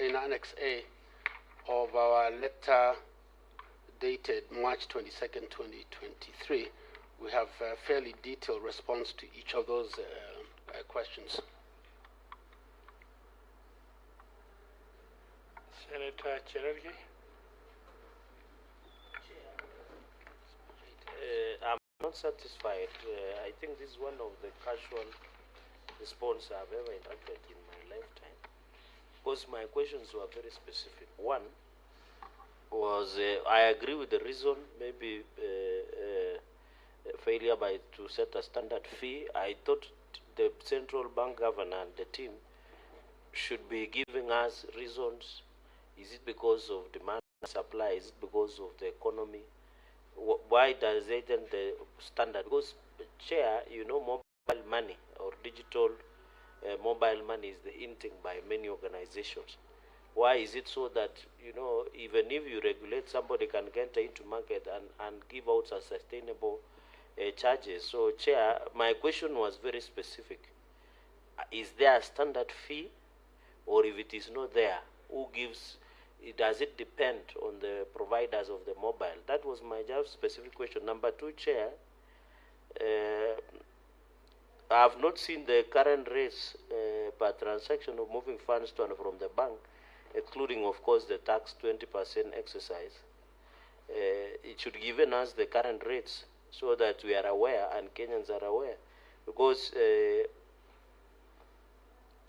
in Annex A of our letter dated March 22nd, 2023, we have a fairly detailed response to each of those questions. Senator Cherargei. I'm not satisfied. I think this is one of the casual responses I've ever interacted in my lifetime, because my questions were very specific. One was, I agree with the reason, maybe failure to set a standard fee. I thought the central bank governor and the team should be giving us reasons. Is it because of demand and supply? Is it because of the economy? Why does it end the standard? Because, Chair, you know, mobile money or digital mobile money is the in thing by many organizations. Why is it so that, you know, even if you regulate, somebody can get into market and give out a sustainable charges? So, Chair, my question was very specific. Is there a standard fee? Or if it is not there, who gives? Does it depend on the providers of the mobile? That was my just specific question. Number two, Chair, I have not seen the current rates per transaction of moving funds to and from the bank, including, of course, the tax 20% exercise. It should give us the current rates so that we are aware and Kenyans are aware, because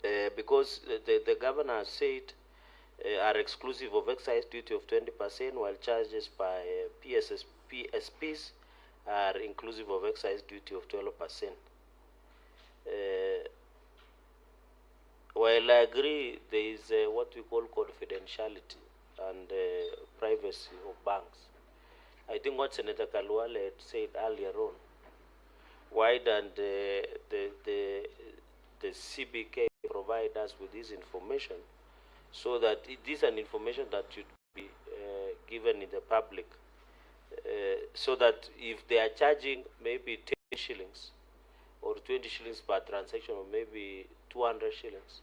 the governor said are exclusive of excise duty of 20%, while charges by PSPs are inclusive of excise duty of 12%. While I agree there is what we call confidentiality and privacy of banks, I think what Senator Kalwale had said earlier on, why don't the CBK provide us with this information, so that it is an information that should be given in the public, so that if they are charging maybe 10 shillings or 20 shillings per transaction, or maybe 200 shillings,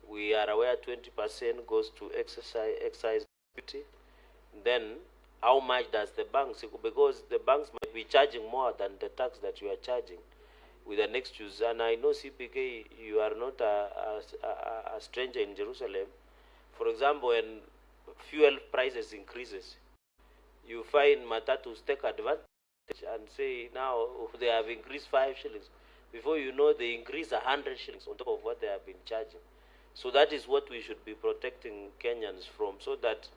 we are aware 20% goes to excise duty. Then how much does the banks, because the banks might be charging more than the tax that you are charging with the next use. And I know CPK, you are not a stranger in Jerusalem. For example, when fuel prices increases, you find matatus take advantage and say now they have increased 5 shillings. Before you know, they increase 100 shillings on top of what they have been charging. So that is what we should be protecting Kenyans from, so that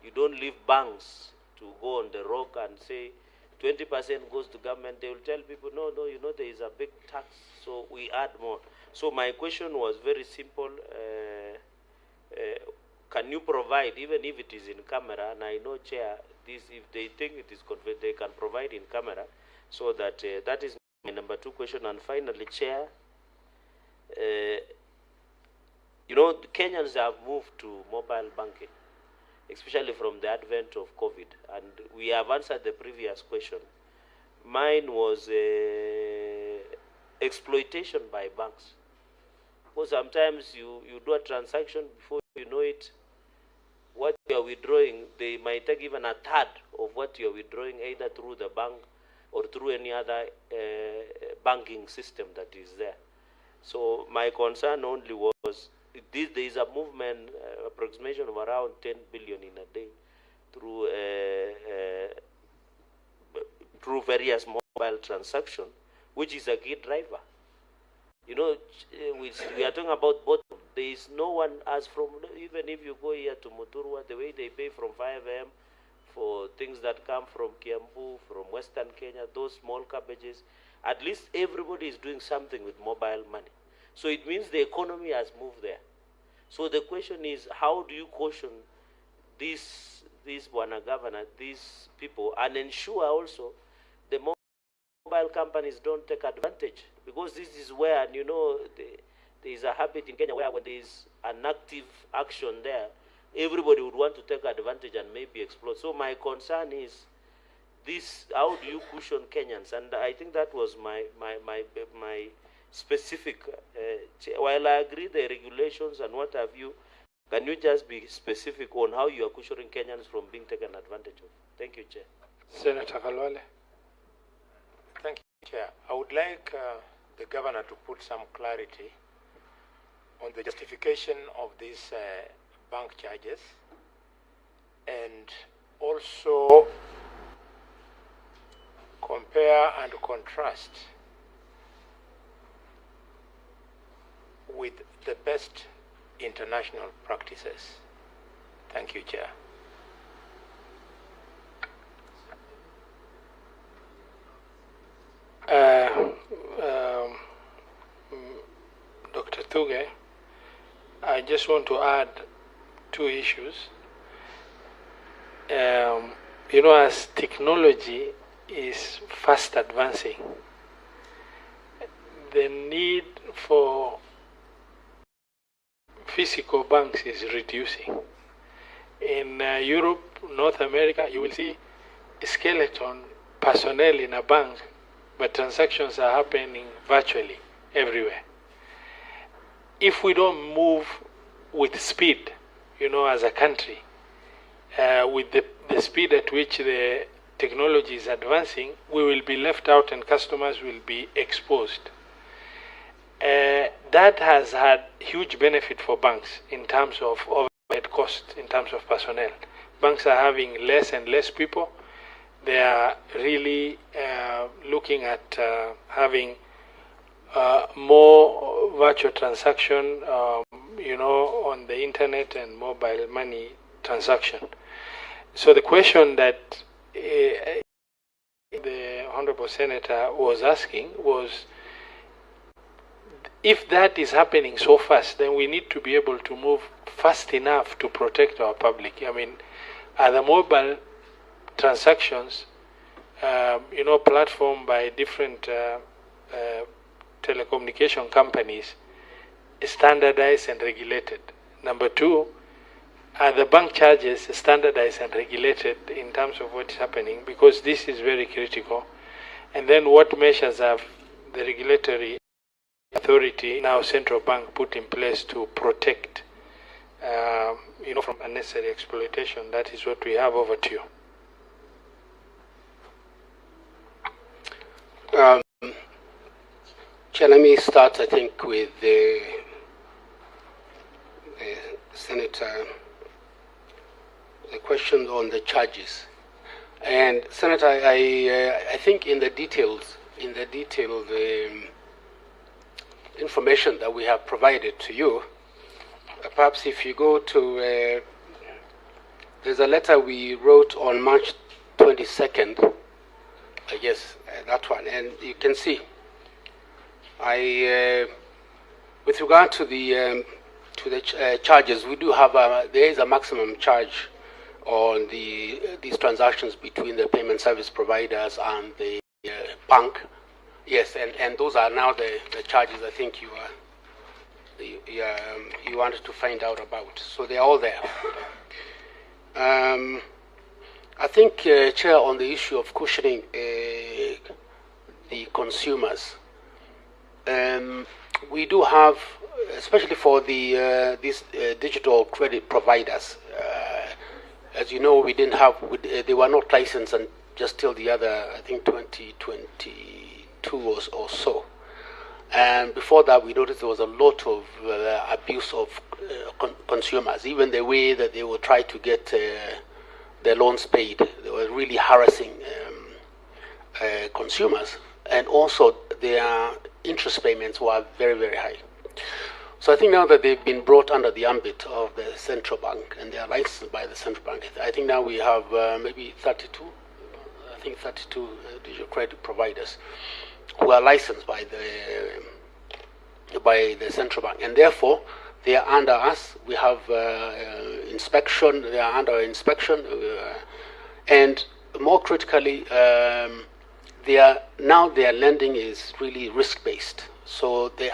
you don't leave banks to go on the rock and say 20% goes to government. They will tell people, no, you know, there is a big tax, so we add more. So my question was very simple. Can you provide, even if it is in camera, and I know, Chair, this, if they think it is confidential, they can provide in camera, so that that is my number two question. And finally, Chair, you know, Kenyans have moved to mobile banking, especially from the advent of COVID, and we have answered the previous question. Mine was exploitation by banks. Because sometimes you do a transaction, before you know it, what you are withdrawing, they might take even a third of what you are withdrawing, either through the bank or through any other banking system that is there. So my concern only was, there is a movement, approximation of around 10 billion in a day through various mobile transactions, which is a key driver. You know, we are talking about both. There is no one, as from, even if you go here to Muturwa, the way they pay from 5 a.m. for things that come from Kiambu, from Western Kenya, those small cabbages, at least everybody is doing something with mobile money. So it means the economy has moved there. So the question is, how do you caution these Bwana Governor, these people, and ensure also the mobile companies don't take advantage? Because this is where, you know, there is a habit in Kenya where when there is an active action there, everybody would want to take advantage and maybe exploit. So my concern is this: how do you cushion Kenyans? And I think that was my specific. While I agree the regulations and what have you, Can you just be specific on how you are cushioning Kenyans from being taken advantage of? Thank you, Chair. Senator Kalwale. Thank you, Chair. I would like the governor to put some clarity on the justification of these bank charges, and also compare and contrast with the best international practices. Thank you, Chair. Dr. Thugge, I just want to add two issues. You know, as technology is fast advancing, the need for physical banks is reducing. In Europe, North America, you will see a skeleton personnel in a bank, but transactions are happening virtually everywhere. If we don't move with speed, you know, as a country, with the speed at which the technology is advancing, we will be left out and customers will be exposed. That has had huge benefit for banks in terms of overhead costs, in terms of personnel. Banks are having less and less people. They are really looking at having more virtual transaction, you know, on the internet and mobile money transaction. So the question that the Honorable Senator was asking was, if that is happening so fast, then we need to be able to move fast enough to protect our public. I mean, are the mobile transactions, you know, platformed by different telecommunication companies, standardized and regulated? Number two, are the bank charges standardized and regulated in terms of what's happening? Because this is very critical. And then what measures have the regulatory authority, now central bank, put in place to protect, you know, from unnecessary exploitation? That is what we have. Over to you. Chair, let me start, I think, with the Senator, the question on the charges. And Senator, I think in the detailed information that we have provided to you, perhaps if you go to, there's a letter we wrote on March 22nd, I guess, that one, and you can see, with regard to the charges, we do have there is a maximum charge on these transactions between the payment service providers and the bank. Yes, and those are now the charges I think you wanted to find out about. So they're all there. I think, Chair, on the issue of cushioning the consumers, we do have, especially for these digital credit providers, as you know, we didn't have, they were not licensed and just till the other, I think, 2022 or so. And before that, we noticed there was a lot of abuse of consumers, even the way that they would try to get their loans paid. They were really harassing consumers. And also, their interest payments were very, very high. So I think now that they've been brought under the ambit of the central bank and they are licensed by the central bank, I think now we have maybe 32, I think 32 digital credit providers who are licensed by the central bank, and therefore they are under us. We have inspection. They are under inspection, and more critically, their lending is really risk-based. So they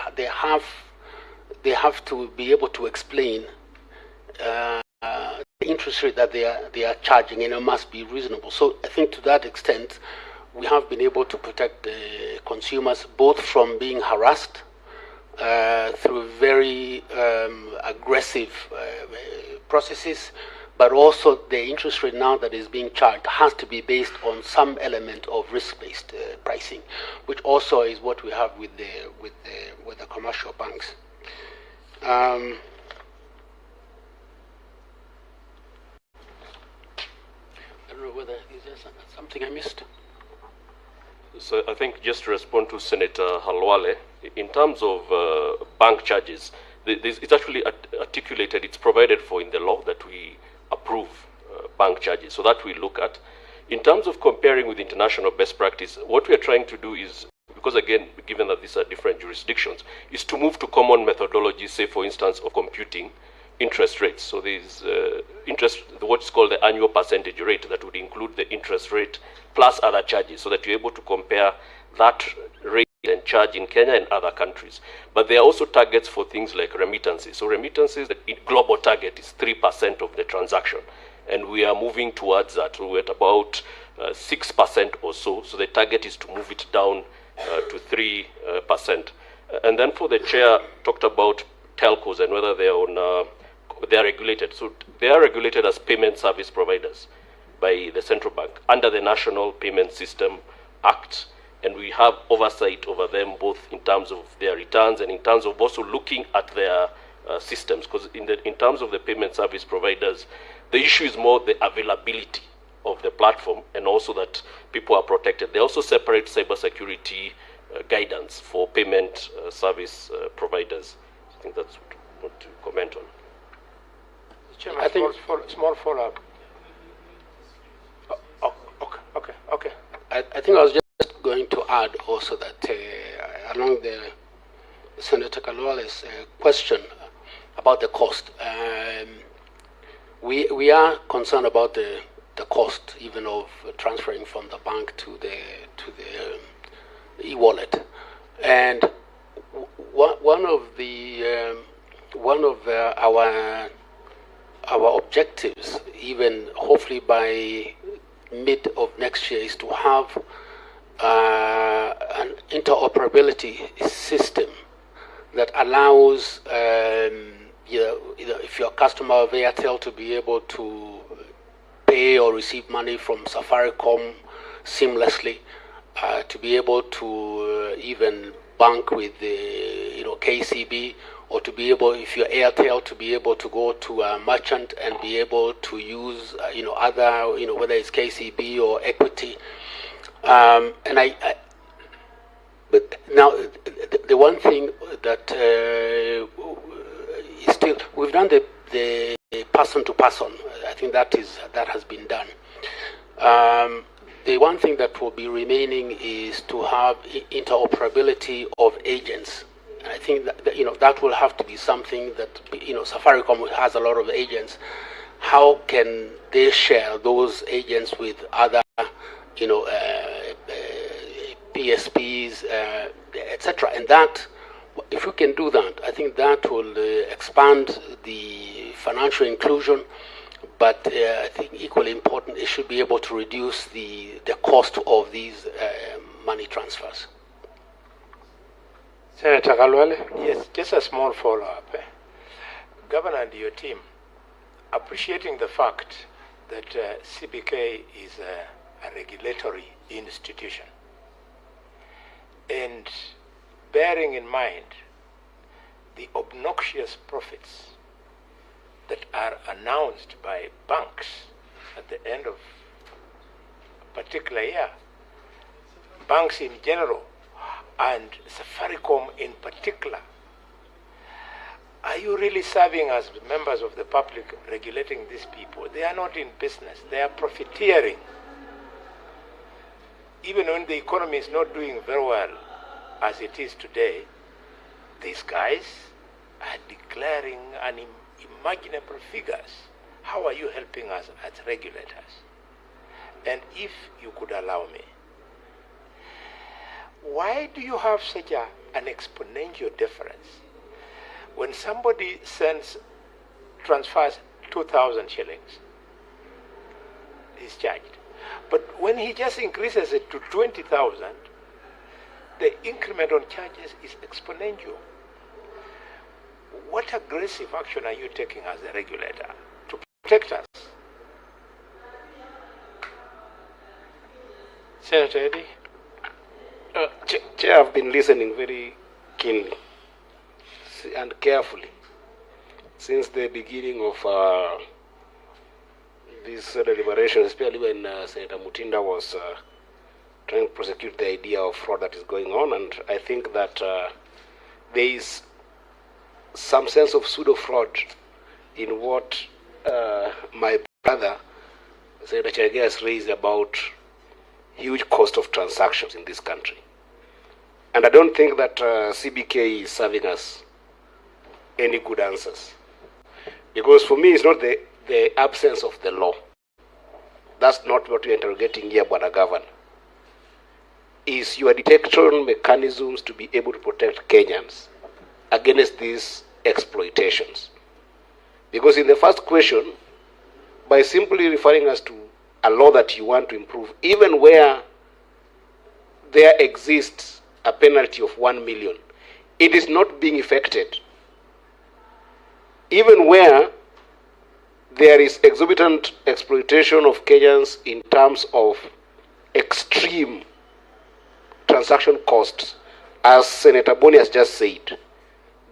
have to be able to explain the interest rate that they are charging, and it must be reasonable. So I think to that extent, we have been able to protect the consumers both from being harassed through very aggressive processes, but also the interest rate now that is being charged has to be based on some element of risk-based pricing, which also is what we have with the commercial banks. I don't know whether is there something I missed. So I think just to respond to Senator Halwale, in terms of bank charges, it's actually articulated, it's provided for in the law that we approve bank charges. So that we look at. In terms of comparing with international best practice, what we are trying to do is, because again, given that these are different jurisdictions, is to move to common methodologies, say for instance, of computing interest rates. So there's what's called the annual percentage rate that would include the interest rate plus other charges, so that you're able to compare that rate and charge in Kenya and other countries. But there are also targets for things like remittances. So remittances, the global target is 3% of the transaction. And we are moving towards that. We're at about 6% or so. So the target is to move it down to 3%. And then for the chair, talked about telcos and whether they are regulated. So they are regulated as payment service providers by the central bank under the National Payment System Act. And we have oversight over them both in terms of their returns and in terms of also looking at their systems. Because in terms of the payment service providers, the issue is more the availability of the platform and also that people are protected. They also separate cybersecurity guidance for payment service providers. I think that's what I want to comment on. Chairman, I think small follow-up. Okay. I think I was just going to add also that along the Senator Kalwale's question about the cost, we are concerned about the cost even of transferring from the bank to the e-wallet, and one of our objectives, even hopefully by mid of next year, is to have an interoperability system that allows if you're a customer of Airtel to be able to pay or receive money from Safaricom seamlessly, to be able to even bank with the KCB, or to be able, if you're Airtel, to be able to go to a merchant and be able to use other whether it's KCB or Equity, but now the one thing that is still, we've done the person to person. I think that has been done. The one thing that will be remaining is to have interoperability of agents. And I think that that will have to be something that Safaricom has a lot of agents. How can they share those agents with other PSPs, etc.? And that, if we can do that, I think that will expand the financial inclusion. But I think equally important, it should be able to reduce the cost of these money transfers. Senator Kalwale? Yes, just a small follow-up. Governor and your team, appreciating the fact that CBK is a regulatory institution, and bearing in mind the obnoxious profits that are announced by banks at the end of a particular year, banks in general, and Safaricom in particular, are you really serving as members of the public regulating these people? They are not in business, they are profiteering. Even when the economy is not doing very well as it is today, these guys are declaring unimaginable figures. How are you helping us as regulators? And if you could allow me, why do you have such an exponential difference? When somebody transfers 2,000 shillings, he's charged. But when he just increases it to 20,000, the increment on charges is exponential. What aggressive action are you taking as a regulator protect us. Senator Eddie? Chair, I've been listening very keenly and carefully since the beginning of these deliberations, especially when Senator Mutinda was trying to prosecute the idea of fraud that is going on. And I think that there is some sense of pseudo-fraud in what my brother, Senator Cherege, has raised about huge cost of transactions in this country. And I don't think that CBK is serving us any good answers. Because for me, it's not the absence of the law. That's not what we're interrogating here, Bwana Governor. Is your detection mechanisms to be able to protect Kenyans against these exploitations? Because in the first question, by simply referring us to a law that you want to improve, even where there exists a penalty of 1 million, it is not being effected. Even where there is exorbitant exploitation of Kenyans in terms of extreme transaction costs, as Senator Boni has just said,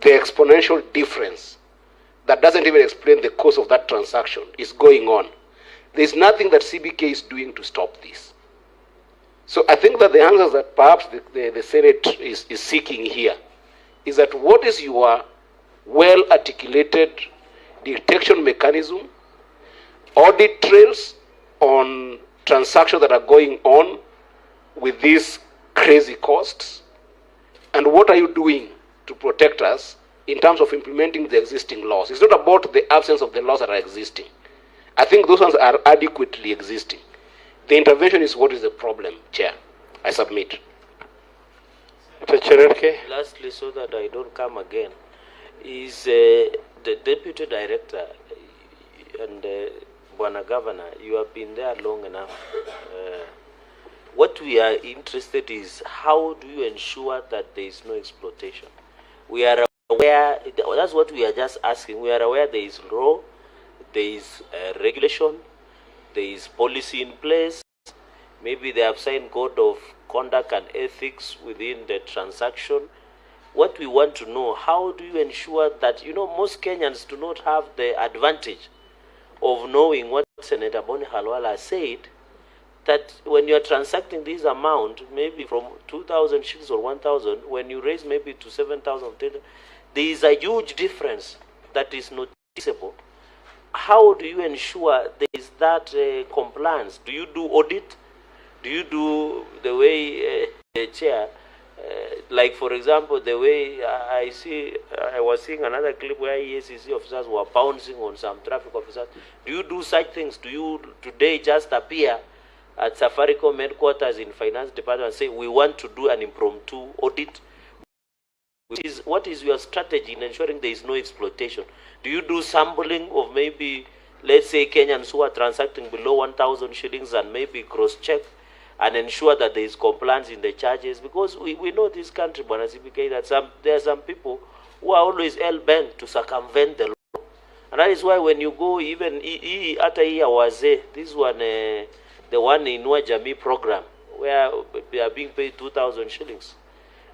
the exponential difference that doesn't even explain the cost of that transaction is going on. There's nothing that CBK is doing to stop this. So I think that the answers that perhaps the Senate is seeking here is that what is your well-articulated detection mechanism, audit trails on transactions that are going on with these crazy costs, and what are you doing to protect us in terms of implementing the existing laws? It's not about the absence of the laws that are existing. I think those ones are adequately existing. The intervention is what is the problem, Chair. I submit. Lastly, so that I don't come again, is the Deputy Director and Bwana Governor, you have been there long enough. What we are interested is how do you ensure that there is no exploitation? We are aware, that's what we are just asking. We are aware there is law, there is regulation, there is policy in place. Maybe they have signed code of conduct and ethics within the transaction. What we want to know, how do you ensure that, most Kenyans do not have the advantage of knowing what Senator Boni Khalwala said, that when you are transacting this amount, maybe from 2,000 shillings or 1,000, when you raise maybe to 7,000, there is a huge difference that is noticeable. How do you ensure there is that compliance? Do you do audit? Do you do the way Chair, like for example, the way I was seeing another clip where EACC officers were pouncing on some traffic officers. Do you do such things? Do you today just appear at Safaricom headquarters in Finance Department and say, we want to do an impromptu audit? What is your strategy in ensuring there is no exploitation? Do you do sampling of maybe, let's say, Kenyans who are transacting below 1,000 shillings and maybe cross-check and ensure that there is compliance in the charges? Because we know this country, Bwana CBK, that there are some people who are always hell-bent to circumvent the law. And that is why when you go, even Ata Waze, this one, the one in Wajami program, where they are being paid 2,000 shillings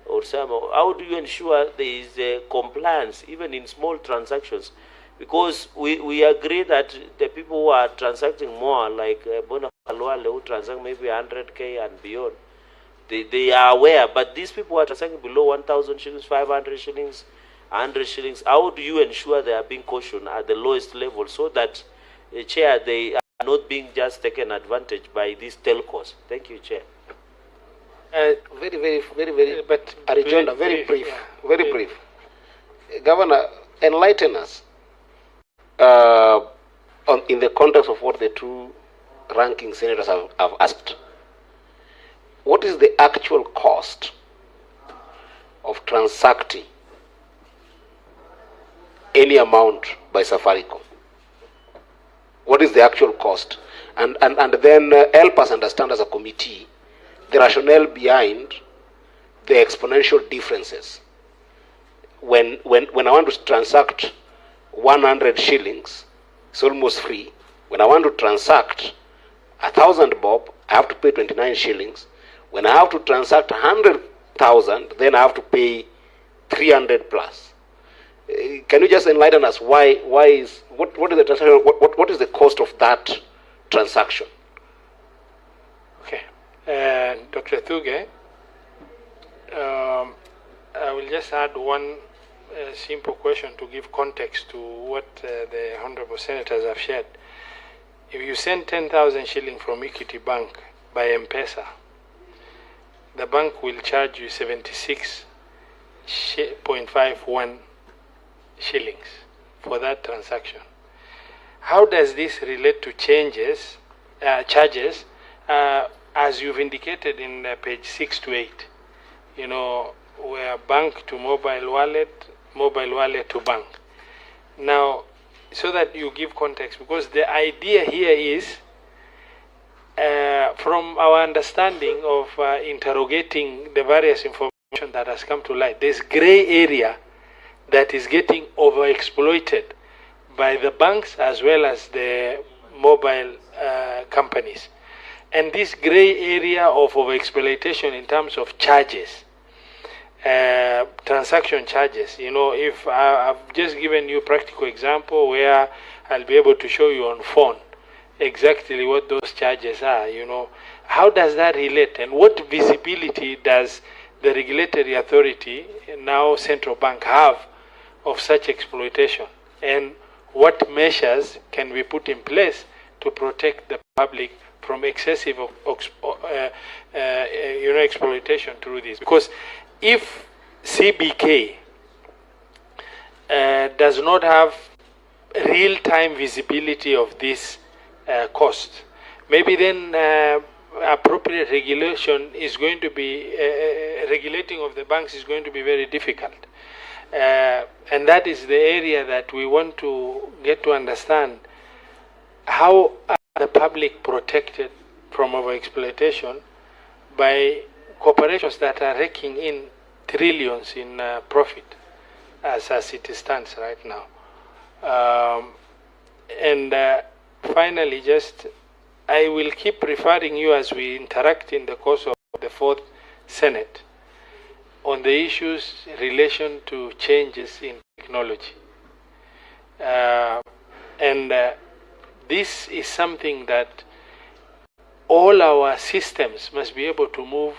or some. How do you ensure there is compliance even in small transactions? Because we agree that the people who are transacting more, like Bwana Khalwala, who transact maybe 100K and beyond, they are aware. But these people who are transacting below 1,000 shillings, 500 shillings, 100 shillings, how do you ensure they are being cautioned at the lowest level so that, Chair, they are not being just taken advantage by these telcos? Thank you, Chair. Very, but Arijanda, very brief, very brief. Governor, enlighten us in the context of what the two ranking senators have asked. What is the actual cost of transacting any amount by Safaricom? What is the actual cost? And then help us understand as a committee the rationale behind the exponential differences. When I want to transact 100 shillings it's almost free. When I want to transact 1,000 bob, I have to pay 29 shillings. When I have to transact 100,000, then I have to pay 300 plus. Can you just enlighten us what is the transaction? What is the cost of that transaction? Okay, Dr. Thugge, I will just add one simple question to give context to what the Honorable Senators have shared. If you send 10,000 shillings from Equity Bank by M-Pesa, the bank will charge you 76.51 shillings for that transaction. How does this relate to charges, as you've indicated in page 6 to 8? You know, where bank to mobile wallet to bank. Now, so that you give context, because the idea here is, from our understanding of interrogating the various information that has come to light, there's gray area that is getting overexploited by the banks as well as the mobile companies. And this gray area of overexploitation in terms of charges, transaction charges, you know, if I've just given you a practical example where I'll be able to show you on phone exactly what those charges are, you know, how does that relate, and what visibility does the regulatory authority, now central bank, have of such exploitation, and what measures can we put in place to protect the public from excessive exploitation through this? Because if CBK does not have real-time visibility of this cost, maybe then appropriate regulation is going to be, regulating of the banks is going to be very difficult. And that is the area that we want to get to understand. How are the public protected from overexploitation by corporations that are raking in trillions in profit as it stands right now? Finally, just I will keep referring you as we interact in the course of the 4th Senate on the issues in relation to changes in technology. This is something that all our systems must be able to move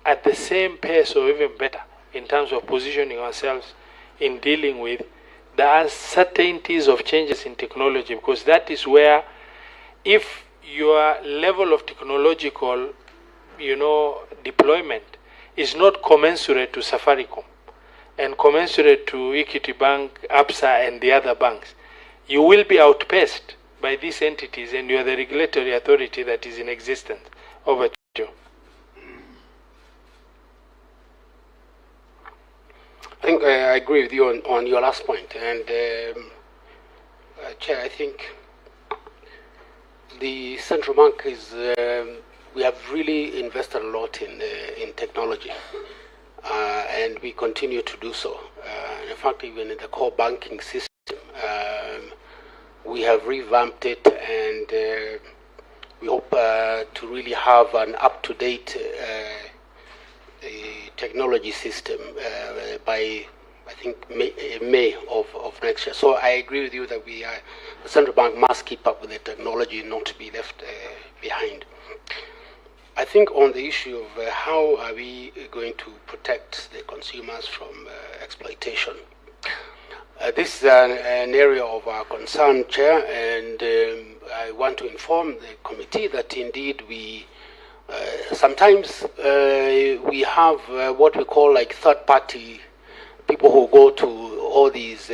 at the same pace or even better in terms of positioning ourselves in dealing with the uncertainties of changes in technology, because that is where, if your level of technological, deployment is not commensurate to Safaricom and commensurate to Equity Bank, ABSA, and the other banks, you will be outpaced by these entities, and you are the regulatory authority that is in existence. Over to you. I think I agree with you on your last point. And Chair, I think the central bank is, we have really invested a lot in technology, and we continue to do so. In fact, even in the core banking system, we have revamped it, and we hope to really have an up-to-date technology system by, I think, May of next year. So I agree with you that the central bank must keep up with the technology, not to be left behind. I think on the issue of how are we going to protect the consumers from exploitation, this is an area of our concern, Chair, and I want to inform the committee that indeed we sometimes we have what we call like third-party people who go to all these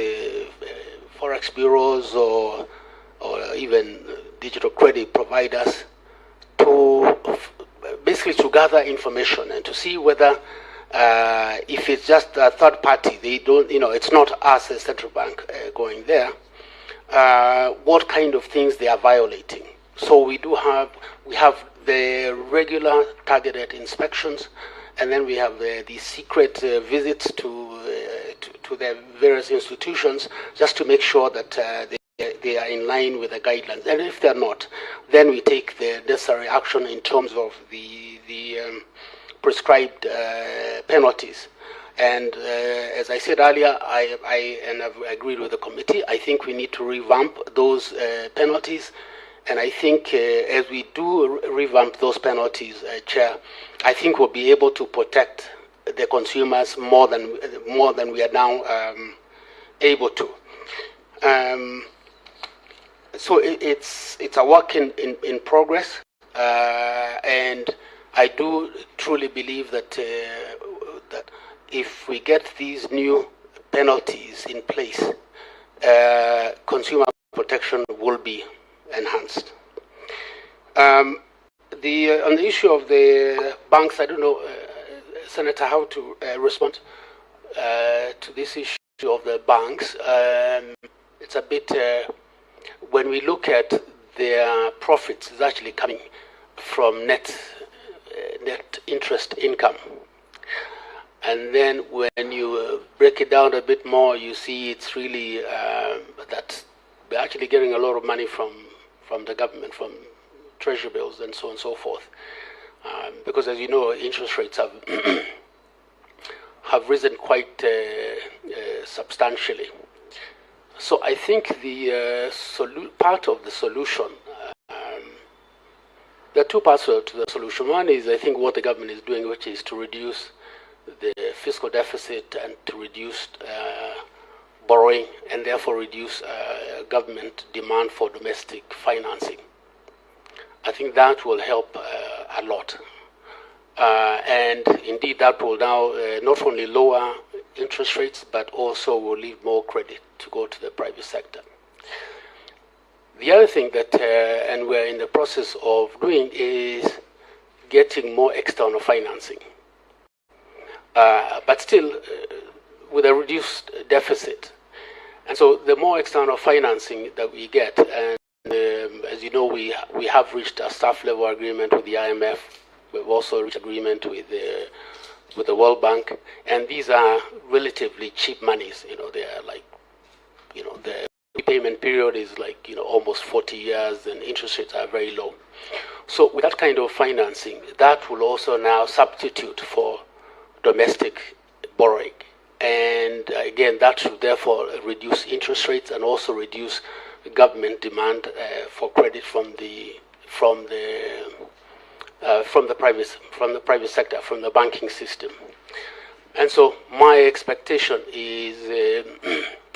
forex bureaus or even digital credit providers to basically to gather information and to see whether if it's just a third party, they don't, it's not us as central bank going there, what kind of things they are violating. So we have the regular targeted inspections, and then we have the secret visits to the various institutions just to make sure that they are in line with the guidelines. And if they're not, then we take the necessary action in terms of the prescribed penalties. And as I said earlier, I've agreed with the committee, I think we need to revamp those penalties. And I think as we do revamp those penalties, Chair, I think we'll be able to protect the consumers more than we are now able to. So it's a work in progress, and I do truly believe that that if we get these new penalties in place, consumer protection will be enhanced. On the issue of the banks, I don't know, Senator, how to respond to this issue of the banks. It's a bit, when we look at their profits, it's actually coming from net interest income. And then when you break it down a bit more, you see it's really that we're actually getting a lot of money from the government, from treasury bills and so on and so forth. Because as you know, interest rates have have risen quite substantially. So I think the part of the solution, there are two parts to the solution. One is, I think, what the government is doing, which is to reduce the fiscal deficit and to reduce borrowing, and therefore reduce government demand for domestic financing. I think that will help a lot. And indeed, that will now not only lower interest rates, but also will leave more credit to go to the private sector. The other thing that, and we're in the process of doing, is getting more external financing. But still with a reduced deficit. And so the more external financing that we get, and as you know, we have reached a staff level agreement with the IMF. We've also reached agreement with the World Bank, and these are relatively cheap monies. You know, they are like, you know, the repayment period is like, you know, almost 40 years, and interest rates are very low. So with that kind of financing, that will also now substitute for domestic borrowing. And again, that should therefore reduce interest rates and also reduce government demand for credit from the private sector, from the banking system. And so my expectation is,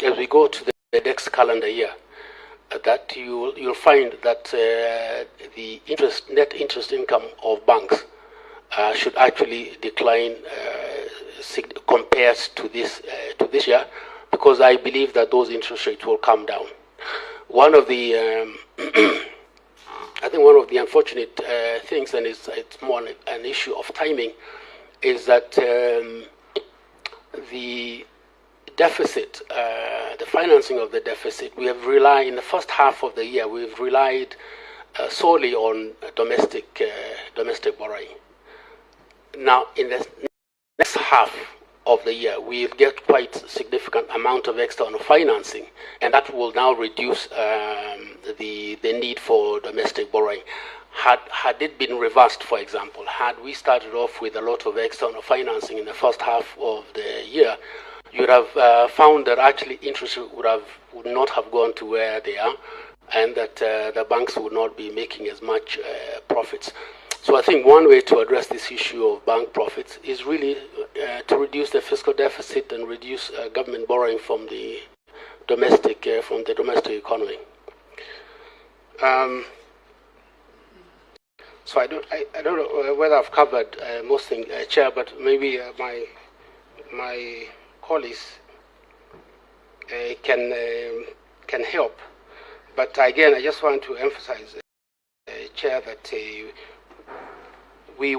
as we go to the next calendar year, that you'll find that the net interest income of banks should actually decline compared to this year, because I believe that those interest rates will come down. One of the I think one of the unfortunate things, and it's more an issue of timing, is that the deficit, the financing of the deficit, we have relied, in the first half of the year, we've relied solely on domestic borrowing. Now, in the next half of the year, we'll get quite a significant amount of external financing, and that will now reduce the need for domestic borrowing. Had it been reversed, for example, had we started off with a lot of external financing in the first half of the year, you'd have found that actually interest would not have gone to where they are, and that the banks would not be making as much profits. So I think one way to address this issue of bank profits is really to reduce the fiscal deficit and reduce government borrowing from the domestic economy. So I don't know whether I've covered most things, Chair, but maybe my colleagues can help. But again, I just want to emphasize, Chair, that we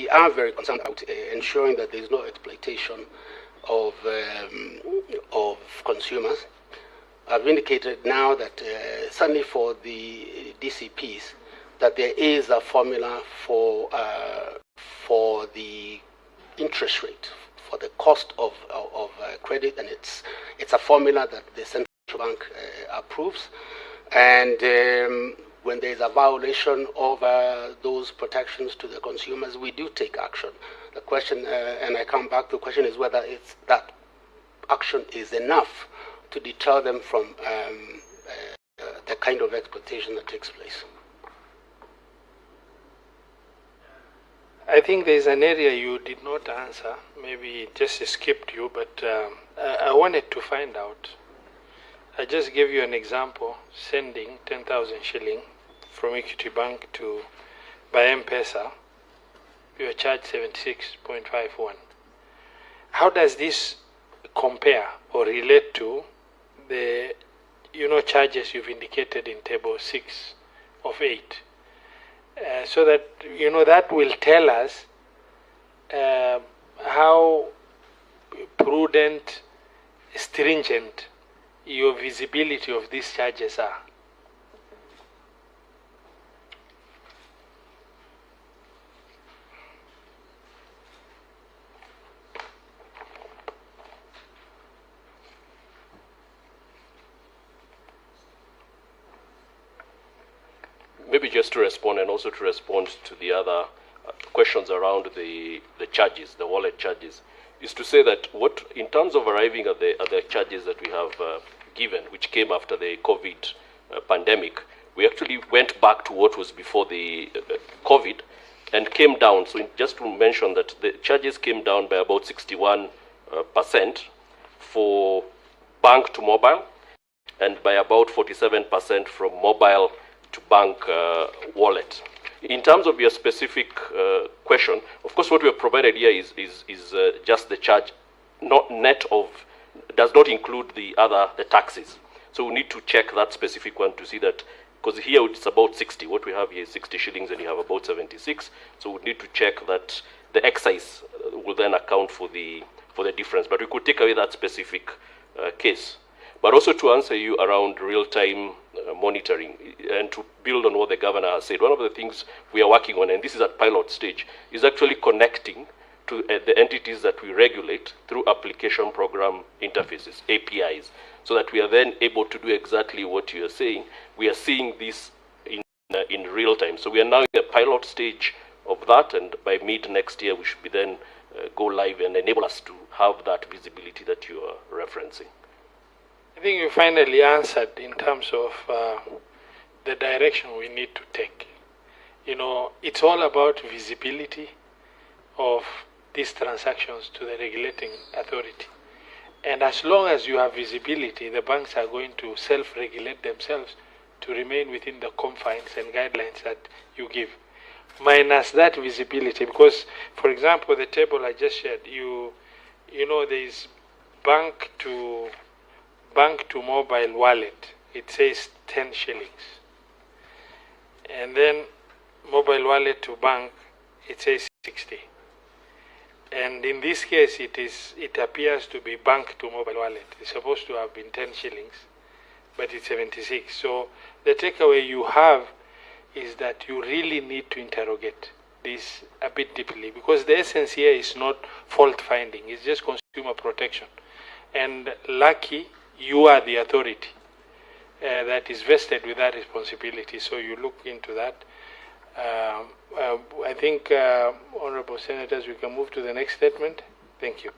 are very concerned about ensuring that there is no exploitation of consumers. I've indicated now that certainly for the DCPs, that there is a formula for the interest rate, for the cost of credit, and it's a formula that the central bank approves, and when there is a violation of those protections to the consumers, we do take action. The question, and I come back to the question, is whether that action is enough to deter them from the kind of exploitation that takes place. I think there's an area you did not answer, maybe it just escaped you, but I wanted to find out. I just gave you an example, sending 10,000 shilling from Equity Bank to by M-Pesa, you are charged 76.51. How does this compare or relate to the charges you've indicated in table 6 of 8? So that that will tell us how prudent, stringent your visibility of these charges are. Maybe just to respond, and also to respond to the other questions around the charges, the wallet charges, is to say that in terms of arriving at the charges that we have given, which came after the COVID pandemic, we actually went back to what was before the COVID and came down. So just to mention that the charges came down by about 61% for bank to mobile, and by about 47% from mobile to bank wallet. In terms of your specific question, of course, what we have provided here is just the charge, not net of, does not include the taxes. So we need to check that specific one to see that, because here it's about 60. What we have here is 60 shillings, and you have about 76. So we need to check that the excise will then account for the difference. But we could take away that specific case. But also to answer you around real-time monitoring, and to build on what the governor has said, one of the things we are working on, and this is at pilot stage, is actually connecting to the entities that we regulate through application program interfaces, APIs, so that we are then able to do exactly what you are saying. We are seeing this in real time. So we are now in the pilot stage of that, and by mid next year we should be then go live and enable us to have that visibility that you are referencing. I think you finally answered in terms of the direction we need to take. It's all about visibility of these transactions to the regulating authority. And as long as you have visibility, the banks are going to self-regulate themselves to remain within the confines and guidelines that you give. Minus that visibility, because, for example, the table I just shared, there is bank to mobile wallet, it says 10 shillings. And then mobile wallet to bank, it says 60. And in this case, it appears to be bank to mobile wallet. It's supposed to have been 10 shillings, but it's 76. So the takeaway you have is that you really need to interrogate this a bit deeply, because the essence here is not fault finding, it's just consumer protection. And lucky, you are the authority that is vested with that responsibility, so you look into that. I think, Honorable Senators, we can move to the next statement. Thank you.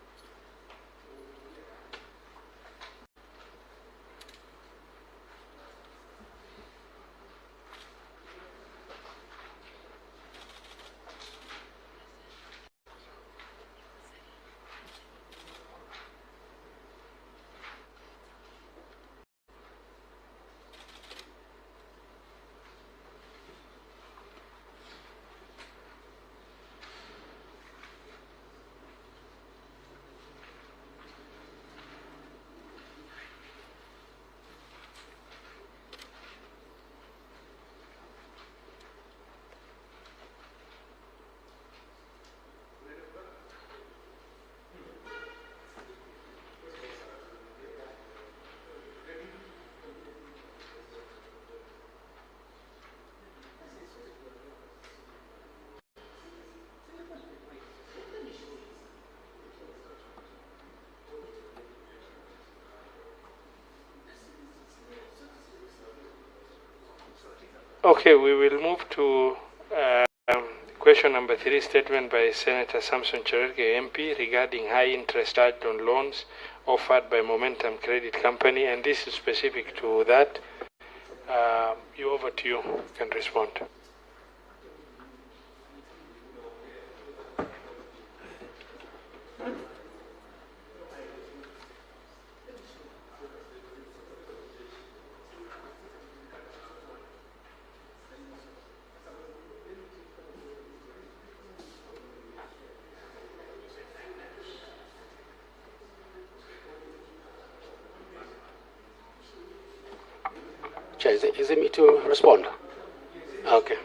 Okay, we will move to question number 3, statement by Senator Samson Cherargei MP regarding high interest charged on loans offered by Momentum Credit Company, and this is specific to that. Over to you. You can respond. Chair, is it me to respond? Okay.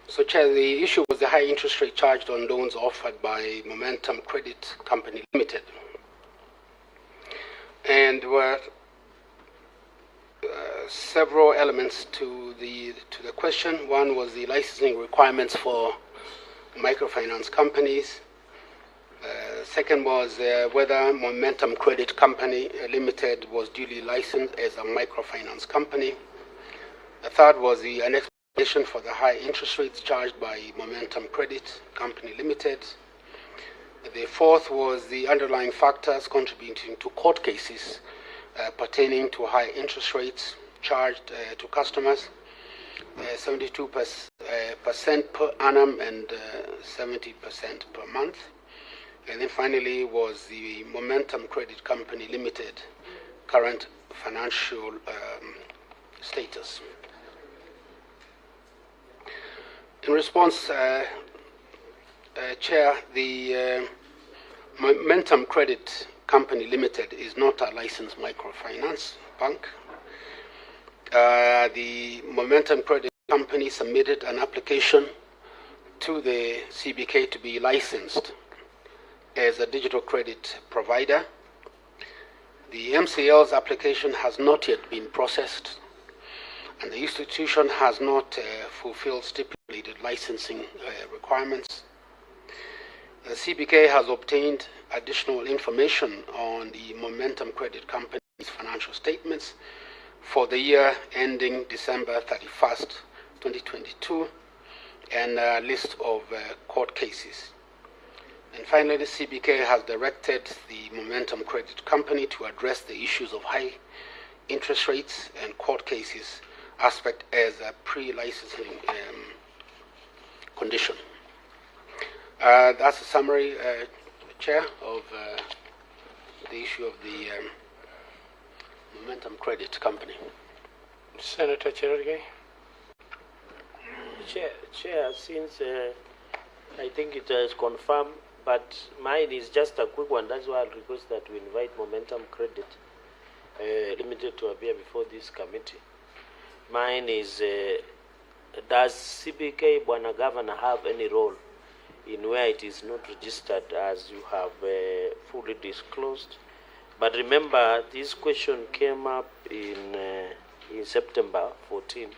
So, Chair, the issue was the high interest rate charged on loans offered by Momentum Credit Company Limited. And there were several elements to the question. One was the licensing requirements for microfinance companies. Second was whether Momentum Credit Company Limited was duly licensed as a microfinance company. The third was an explanation for the high interest rates charged by Momentum Credit Company Limited. The fourth was the underlying factors contributing to court cases pertaining to high interest rates charged to customers, 72% per annum and 70% per month. And then finally was the Momentum Credit Company Limited current financial status. In response, Chair, the Momentum Credit Company Limited is not a licensed microfinance bank. The Momentum Credit Company submitted an application to the CBK to be licensed as a digital credit provider. The MCL's application has not yet been processed, and the institution has not fulfilled stipulated licensing requirements. The CBK has obtained additional information on the Momentum Credit Company's financial statements for the year ending December 31st, 2022, and a list of court cases. And finally, the CBK has directed the Momentum Credit Company to address the issues of high interest rates and court cases aspect as a pre-licensing condition. That's a summary, Chair, of the issue of the Momentum Credit Company. Senator Cherargei. Chair, since I think it is confirmed, but mine is just a quick one. That's why I'll request that we invite Momentum Credit Limited to appear before this committee. Mine is, does CBK, Bwana Governor, have any role in where it is not registered as you have fully disclosed? But remember, this question came up in September 14.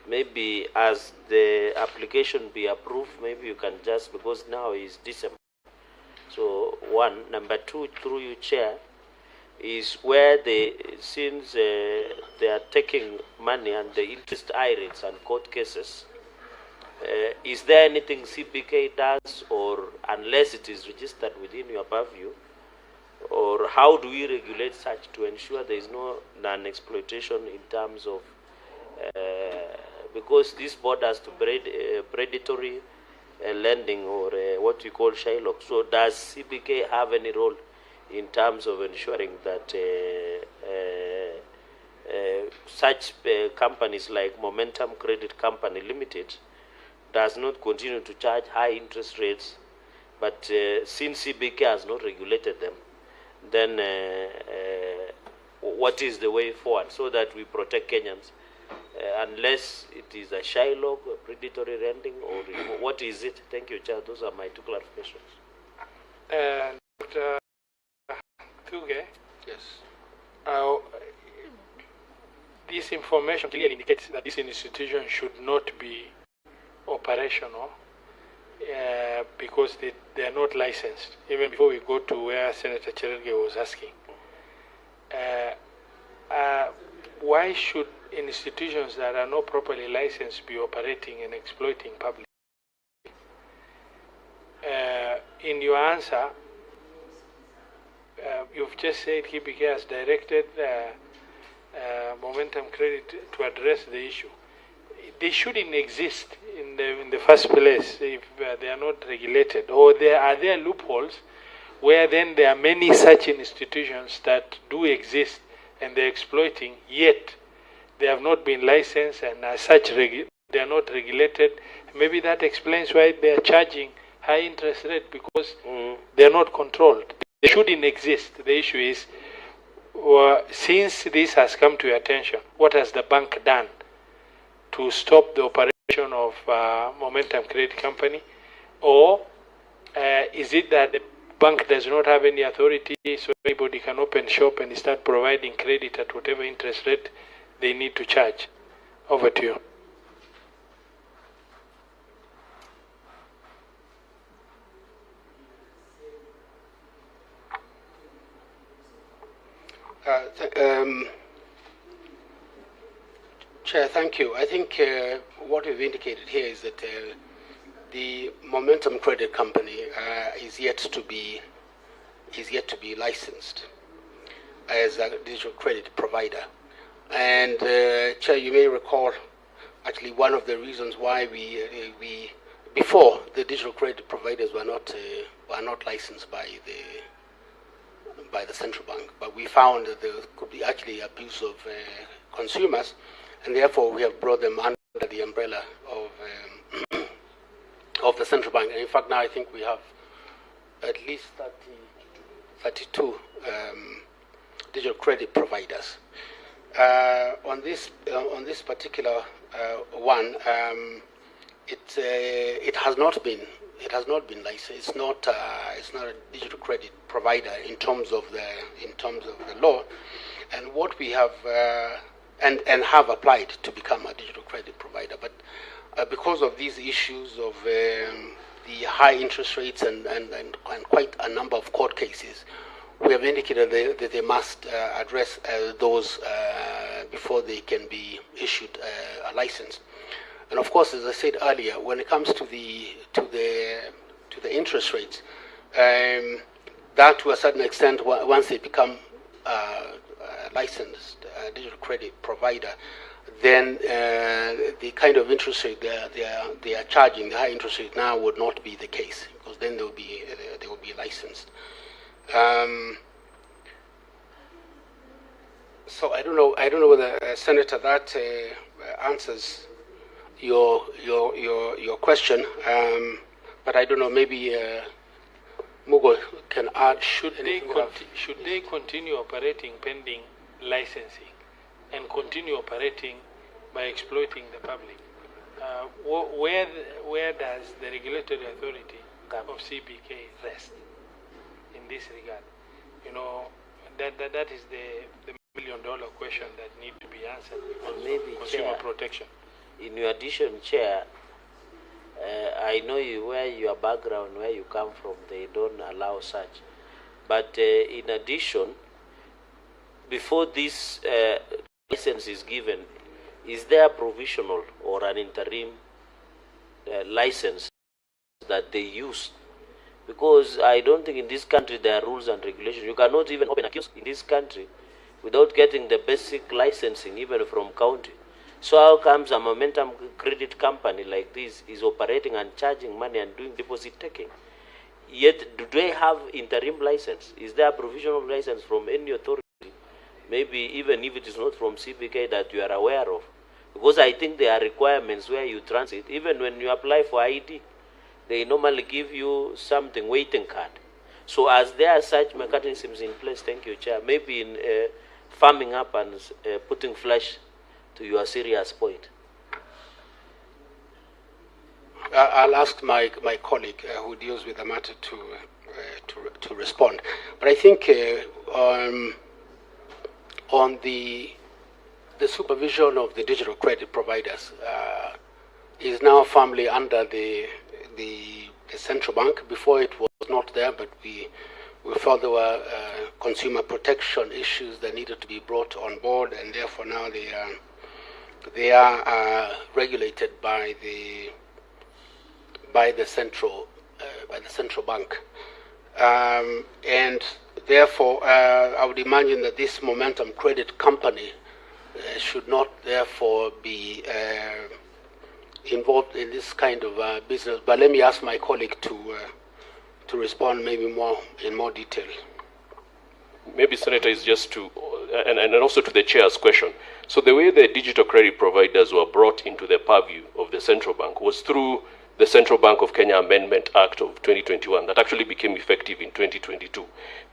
Maybe as the application be approved, maybe you can just, because now is December. So one, number two, through you, Chair, is where since they are taking money and the interest high rates and court cases, is there anything CBK does, or unless it is registered within your purview, or how do we regulate such to ensure there is no non-exploitation in terms of because this borders to predatory lending, or what we call Shylock. So does CBK have any role in terms of ensuring that such companies like Momentum Credit Company Limited does not continue to charge high interest rates, but since CBK has not regulated them, then what is the way forward so that we protect Kenyans? Unless it is a Shylock, a predatory lending, or what is it? Thank you, Chair. Those are my two clarifications. Dr. Thugge? Yes. This information clearly indicates that this institution should not be operational because they are not licensed, even before we go to where Senator Cherargei was asking. why should institutions that are not properly licensed be operating and exploiting public? In your answer, you've just said KBK has directed Momentum Credit to address the issue. They shouldn't exist in the first place if they are not regulated. Or are there loopholes where then there are many such institutions that do exist and they're exploiting, yet they have not been licensed and as such they are not regulated. Maybe that explains why they are charging high interest rate, because they are not controlled. They shouldn't exist. The issue is, since this has come to your attention, what has the bank done to stop the operation of Momentum Credit Company? Or is it that the bank does not have any authority, so anybody can open shop and start providing credit at whatever interest rate they need to charge? Over to you. Chair, thank you. I think what we've indicated here is that the Momentum Credit Company is yet to be licensed as a digital credit provider. And Chair, you may recall, actually, one of the reasons why we before the digital credit providers were not licensed by the central bank, but we found that there could be actually abuse of consumers, and therefore we have brought them under the umbrella of the central bank. And in fact, now I think we have at least 32 digital credit providers. On this particular one, it has not been licensed. It's not a digital credit provider in terms of the law, and what we have and have applied to become a digital credit provider, but because of these issues of the high interest rates and quite a number of court cases, we have indicated that they must address those before they can be issued a license. And of course, as I said earlier, when it comes to the interest rates, that to a certain extent, once they become licensed digital credit provider, then the kind of interest rate they are charging, the high interest rate now, would not be the case, because then they will be licensed. So I don't know whether Senator, that answers your question, but I don't know, maybe Mugo can add. Should they continue operating pending licensing and continue operating by exploiting the public? Where does the regulatory authority of CBK rest in this regard? You know, that is the $1 million question that need to be answered because maybe of consumer Chair, protection. In your addition, Chair, I know where your background, where you come from, they don't allow such. But in addition, before this license is given, is there a provisional or an interim license that they use? Because I don't think in this country there are rules and regulations. You cannot even open a kiosk in this country without getting the basic licensing, even from county. So how comes a Momentum Credit Company like this is operating and charging money and doing deposit taking? Yet, do they have interim license? Is there a provisional license from any authority? Maybe even if it is not from CBK that you are aware of. Because I think there are requirements where you transit. Even when you apply for ID, they normally give you something, waiting card. So as there are such mechanisms in place, thank you, Chair, maybe in farming up and putting flesh to your serious point. I'll ask my colleague who deals with the matter to respond. But I think on the supervision of the digital credit providers is now firmly under the central bank. Before it was not there, but we we felt there were consumer protection issues that needed to be brought on board, and therefore now they are regulated by the central bank, and therefore I would imagine that this Momentum Credit Company should not therefore be involved in this kind of business. But let me ask my colleague to respond maybe in more detail. Maybe, Senator, is just to, and also to the chair's question. So the way the digital credit providers were brought into the purview of the central bank was through the Central Bank of Kenya Amendment Act of 2021 that actually became effective in 2022.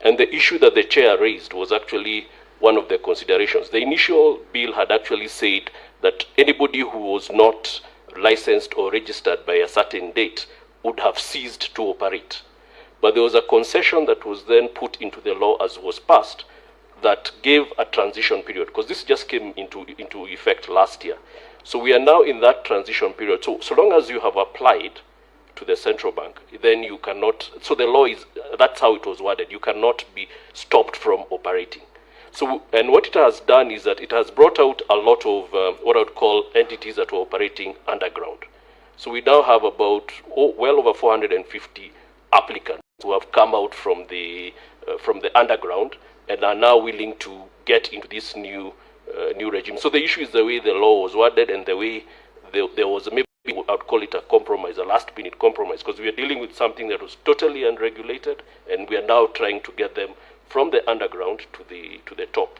And the issue that the chair raised was actually one of the considerations. The initial bill had actually said that anybody who was not licensed or registered by a certain date would have ceased to operate. But there was a concession that was then put into the law as was passed that gave a transition period, because this just came into effect last year. So we are now in that transition period. So long as you have applied to the central bank, then you cannot, so the law is, that's how it was worded, you cannot be stopped from operating. So, and what it has done is that it has brought out a lot of what I would call entities that were operating underground. So we now have about well over 450 applicants who have come out from the underground and are now willing to get into this new regime. So the issue is the way the law was worded and the way there was maybe I would call it a compromise, a last-minute compromise, because we are dealing with something that was totally unregulated, and we are now trying to get them from the underground to the top.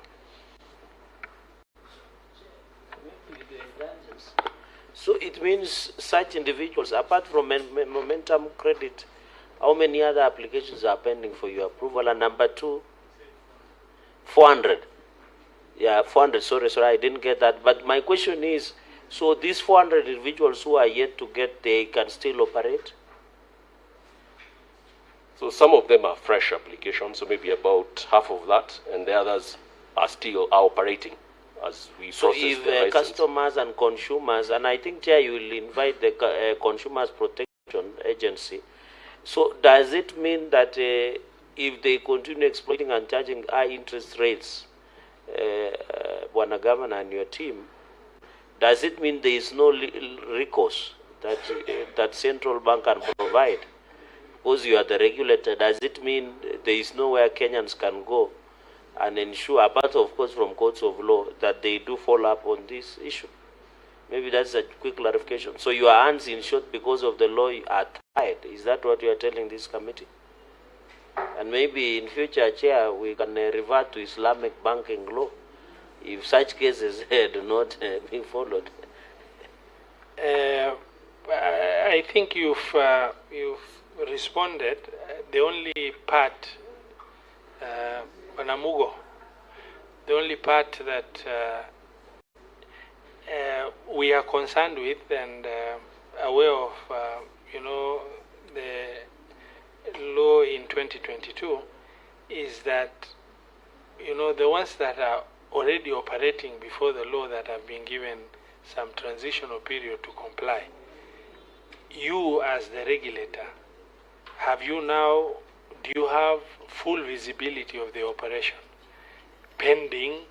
So it means such individuals, apart from Momentum Credit, how many other applications are pending for your approval? And number two, 400. Yeah, 400, sorry, I didn't get that. But my question is, so these 400 individuals who are yet to get, they can still operate? So some of them are fresh applications, so maybe about half of that, and the others are still operating as we process the license. So if customers and consumers, and I think, Chair, you will invite the Consumers Protection Agency, so does it mean that if they continue exploiting and charging high interest rates, Bwana Governor and your team, does it mean there is no recourse that central bank can provide? Because you are the regulator, does it mean there is nowhere Kenyans can go and ensure, apart of course from courts of law, that they do follow up on this issue? Maybe that's a quick clarification. So your hands in short because of the law are tied. Is that what you are telling this committee? And maybe in future, Chair, we can revert to Islamic banking law if such cases do not be followed. I think you've responded. The only part, Wanamugo, the only part that we are concerned with and aware of, the law in 2022 is that, the ones that are already operating before the law that have been given some transitional period to comply, you as the regulator, do you have full visibility of the operation pending,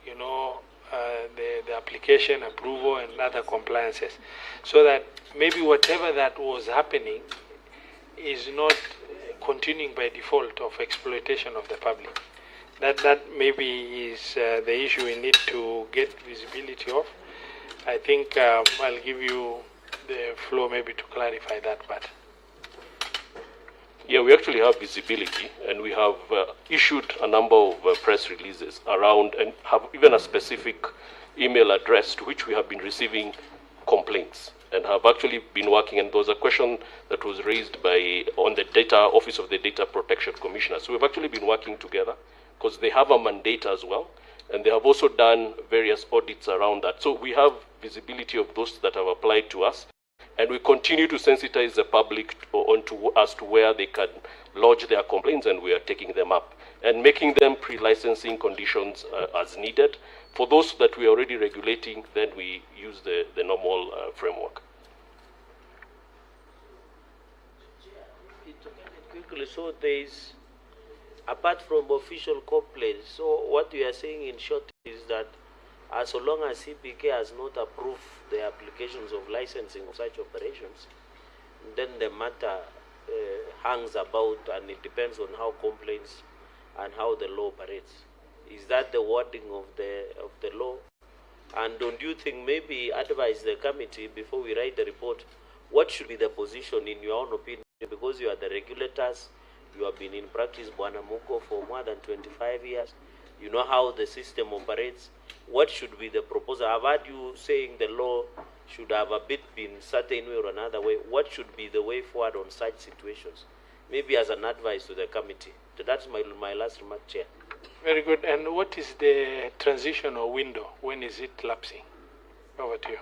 the application, approval, and other compliances, so that maybe whatever that was happening is not continuing by default of exploitation of the public? That maybe is the issue we need to get visibility of. I think I'll give you the floor maybe to clarify that part. Yeah, we actually have visibility, and we have issued a number of press releases around, and have even a specific email address to which we have been receiving complaints, and have actually been working. And there was a question that was raised on the Office of the Data Protection Commissioner. So we've actually been working together because they have a mandate as well, and they have also done various audits around that. So we have visibility of those that have applied to us. And we continue to sensitize the public as to where they can lodge their complaints, and we are taking them up and making them pre-licensing conditions as needed. For those that we are already regulating, then we use the normal framework. Quickly, so there is apart from official complaints. So what we are saying in short is that as long as CBK has not approved the applications of licensing of such operations, then the matter hangs about, and it depends on how complaints and how the law operates. Is that the wording of the law? And don't you think maybe advise the committee before we write the report, what should be the position in your own opinion? Because you are the regulators, you have been in practice, Bwana Muko, for more than 25 years. You know how the system operates. What should be the proposal? I've heard you saying the law should have a bit been certain way or another way. What should be the way forward on such situations? Maybe as an advice to the committee. So that's my last remark, Chair. Very good. And what is the transitional window? When is it lapsing? Over to you.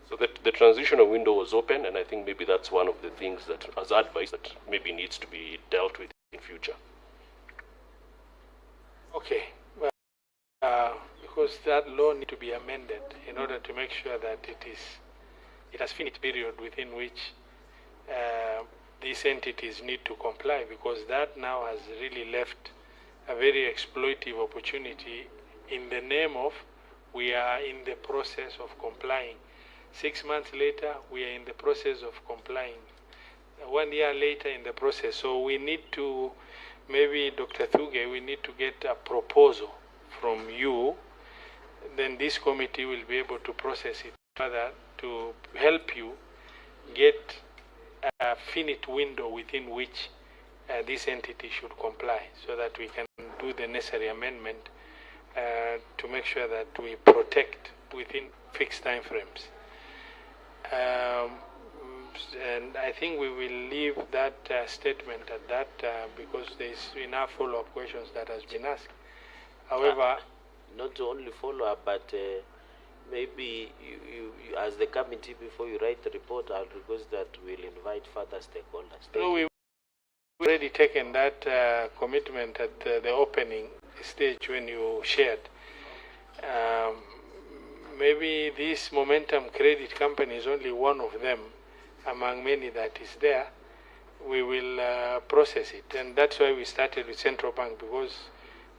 So the transitional window was open, and I think maybe that's one of the things that, as advice, that maybe needs to be dealt with in future. Okay. Well, because that law needs to be amended in order to make sure that it has finished period within which these entities need to comply, because that now has really left a very exploitive opportunity in the name of we are in the process of complying. 6 months later, we are in the process of complying. 1 year later in the process. So we need to, maybe Dr. Thugge, we need to get a proposal from you. Then this committee will be able to process it further to help you get a finite window within which this entity should comply, so that we can do the necessary amendment to make sure that we protect within fixed time frames. And I think we will leave that statement at that because there is enough follow-up questions that has been asked. However, not only follow-up, but maybe you, as the committee, before you write the report, I'll request that we'll invite further stakeholders. No, we've already taken that commitment at the opening stage when you shared. Maybe this Momentum Credit Company is only one of them among many that is there. We will process it, and that's why we started with Central Bank, because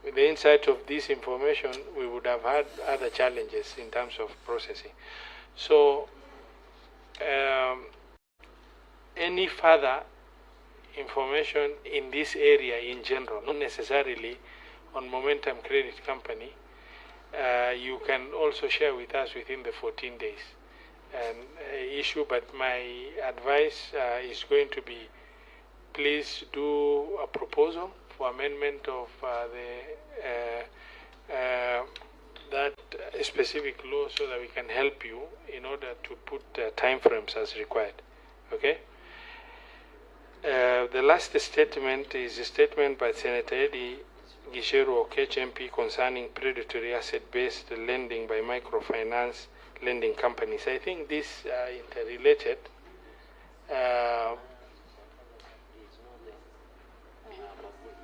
with the insight of this information, we would have had other challenges in terms of processing. So, any further information in this area in general, not necessarily on Momentum Credit Company, you can also share with us within the 14 days issue. But my advice is going to be, please do a proposal for amendment of that specific law, so that we can help you in order to put time frames as required. Okay? The last statement is a statement by Senator Eddie Gisheru Okech MP concerning predatory asset-based lending by microfinance lending companies. I think these are interrelated.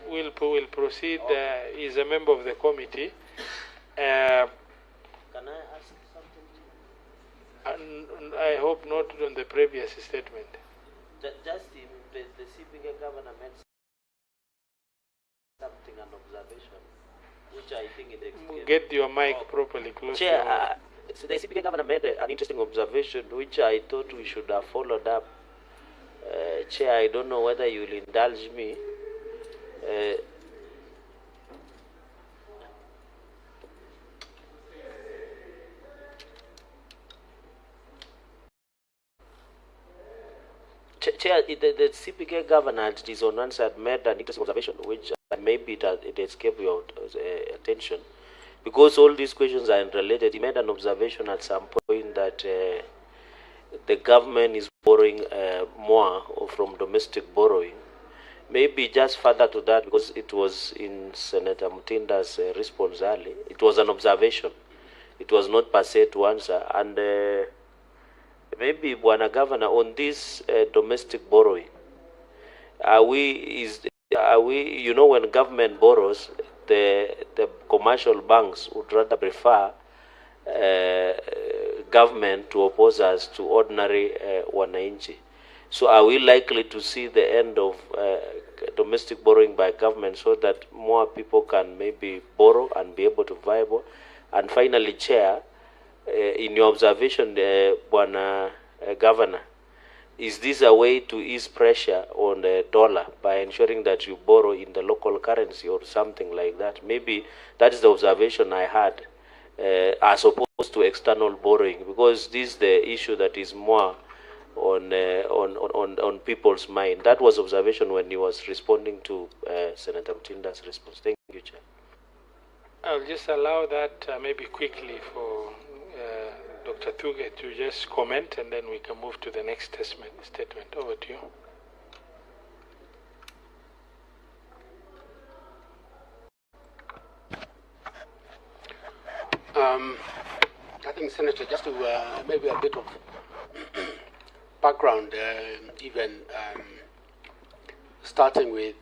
We'll proceed. He's a member of the committee. Can I ask something? I hope not on the previous statement. Just the CBK governor made something, an observation, which I think it Get your mic properly close. Chair, so the CBK governor made an interesting observation, which I thought we should have followed up. Chair, I don't know whether you will indulge me. Chair, the CPK governor at his own answer had made an interesting observation, which maybe it escaped your attention, because all these questions are related. He made an observation at some point that the government is borrowing more from domestic borrowing. Maybe just further to that, because it was in Senator Mutinda's response early, it was an observation. It was not per se to answer. And maybe, Bwana Governor, on this domestic borrowing, are we, you know, when government borrows, the commercial banks would rather prefer government to oppose us to ordinary wananchi. So are we likely to see the end of domestic borrowing by government so that more people can maybe borrow and be able to viable? And finally, Chair, in your observation, Bwana Governor, is this a way to ease pressure on the dollar by ensuring that you borrow in the local currency or something like that? Maybe that is the observation I had, as opposed to external borrowing, because this is the issue that is more on people's mind. That was observation when he was responding to Senator Mtinda's response. Thank you, Chair. I'll just allow that maybe quickly for Dr. Thugge to just comment, and then we can move to the next statement. Over to you. I think, Senator, just to maybe a bit of background, even starting with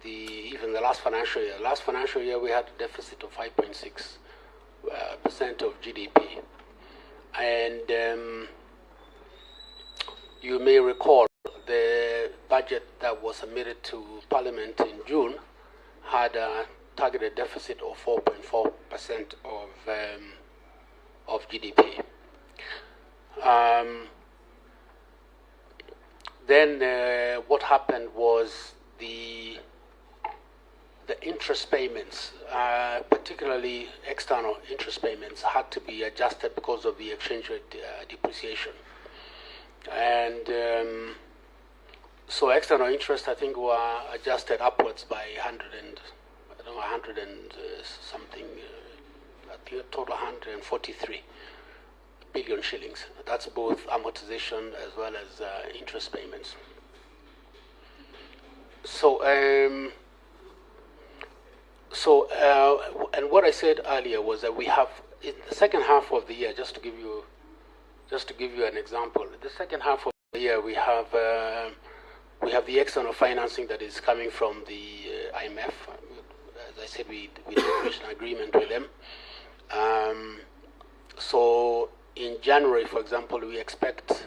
even the last financial year. Last financial year, we had a deficit of 5.6% of GDP. And you may recall the budget that was submitted to Parliament in June had a targeted deficit of 4.4% of GDP. Then what happened was the interest payments, particularly external interest payments, had to be adjusted because of the exchange rate depreciation. And so external interest, I think, were adjusted upwards by 100 and something, I think a total 143 billion shillings. That's both amortization as well as interest payments. So, and what I said earlier was that we have in the second half of the year, just to give you an example, the second half of the year we have the external financing that is coming from the IMF. As I said, we reached an agreement with them. So in January, for example, we expect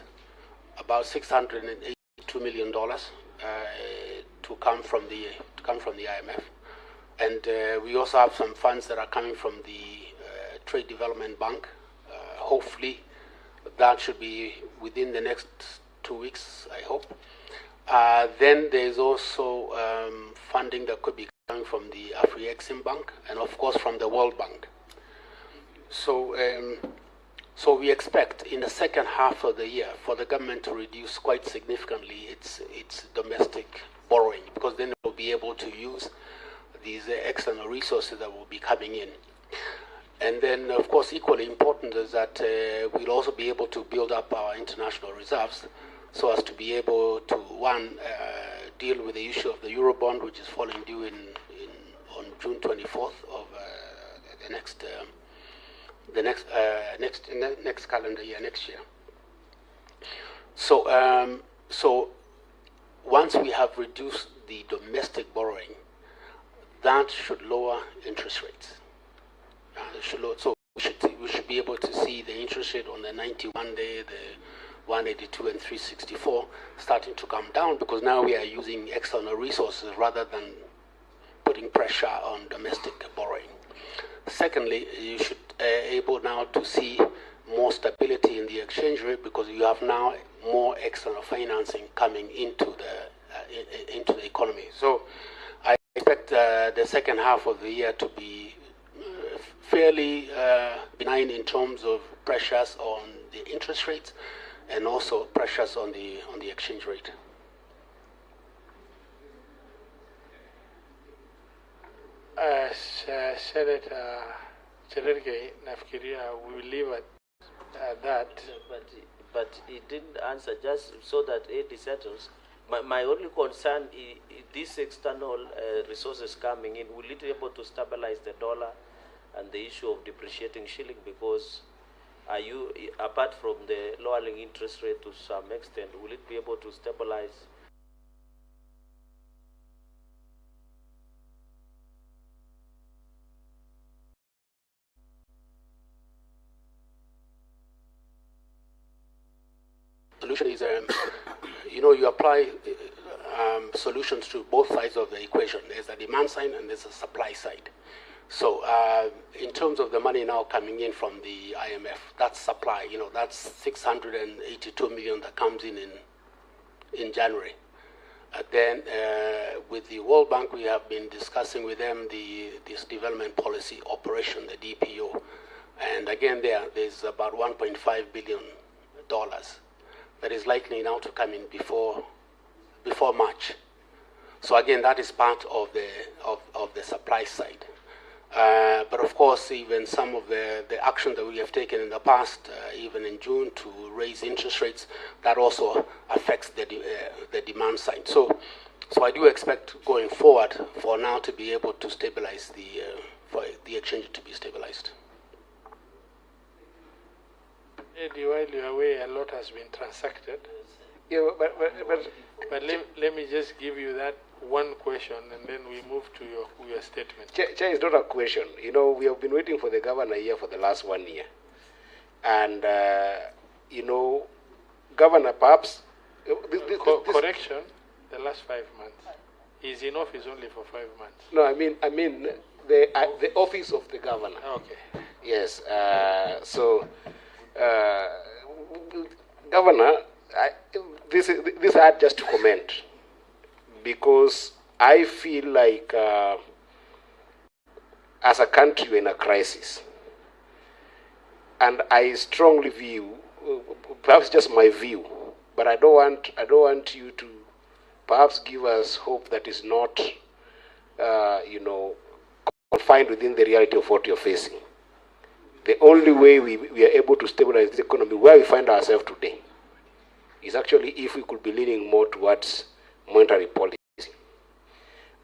about $682 million to come from the IMF. And we also have some funds that are coming from the Trade Development Bank. Hopefully, that should be within the next 2 weeks, I hope. Then there's also funding that could be coming from the Afri-Exim Bank and, of course, from the World Bank. So, so we expect in the second half of the year for the government to reduce quite significantly its domestic borrowing, because then it will be able to use these external resources that will be coming in. And then, of course, equally important is that we'll also be able to build up our international reserves so as to be able to, one, deal with the issue of the Eurobond, which is falling due on June 24th of the next calendar year, next year. So, so once we have reduced the domestic borrowing, that should lower interest rates. So we should be able to see the interest rate on the 91-day, the 182 and 364 starting to come down, because now we are using external resources rather than putting pressure on domestic borrowing. Secondly, you should able now to see more stability in the exchange rate, because you have now more external financing coming into the economy. So I expect the second half of the year to be fairly benign in terms of pressures on the interest rates and also pressures on the exchange rate. Senator Cherargei, nafikiria we will leave at that. But he didn't answer, just so that it settles. My only concern is these external resources coming in, will it be able to stabilize the dollar and the issue of depreciating shilling? Because are you, apart from the lowering interest rate to some extent, will it be able to stabilize? Solution is you apply solutions to both sides of the equation. There's a demand side and there's a supply side. So in terms of the money now coming in from the IMF, that's supply. That's 682 million that comes in January. Then with the World Bank, we have been discussing with them this development policy operation, the DPO. And again, there's about $1.5 billion that is likely now to come in before March. So again, that is part of the supply side. But of course, even some of the action that we have taken in the past, even in June, to raise interest rates, that also affects the demand side. So I do expect going forward for now to be able to stabilize for the exchange to be stabilized. Eddie, while you're away, a lot has been transacted. Yeah, But let me just give you that one question, and then we move to your statement. Chair, is not a question. We have been waiting for the governor here for the last 1 year. And, governor, perhaps... Correction, the last 5 months. He's in office only for 5 months. No, I mean the office of the governor. Okay. Yes. Governor, this I had just to comment, because I feel like as a country we're in a crisis, and I strongly view, perhaps just my view, but I don't want you to perhaps give us hope that is not confined within the reality of what you're facing. The only way we are able to stabilize the economy where we find ourselves today is actually if we could be leaning more towards monetary policy.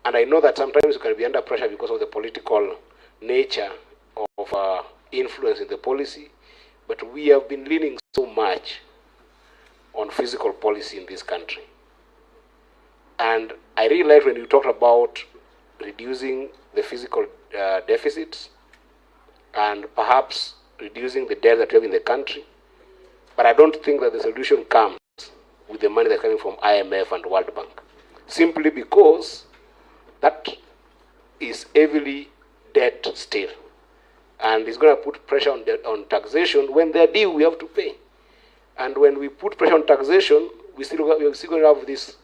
And I know that sometimes you can be under pressure because of the political nature of influence in the policy, but we have been leaning so much on physical policy in this country. And I really like when you talked about reducing the physical deficits and perhaps reducing the debt that we have in the country. But I don't think that the solution comes with the money that's coming from IMF and World Bank, simply because that is heavily debt still. And it's going to put pressure on taxation when they're due, we have to pay. And when we put pressure on taxation, we're still going to have these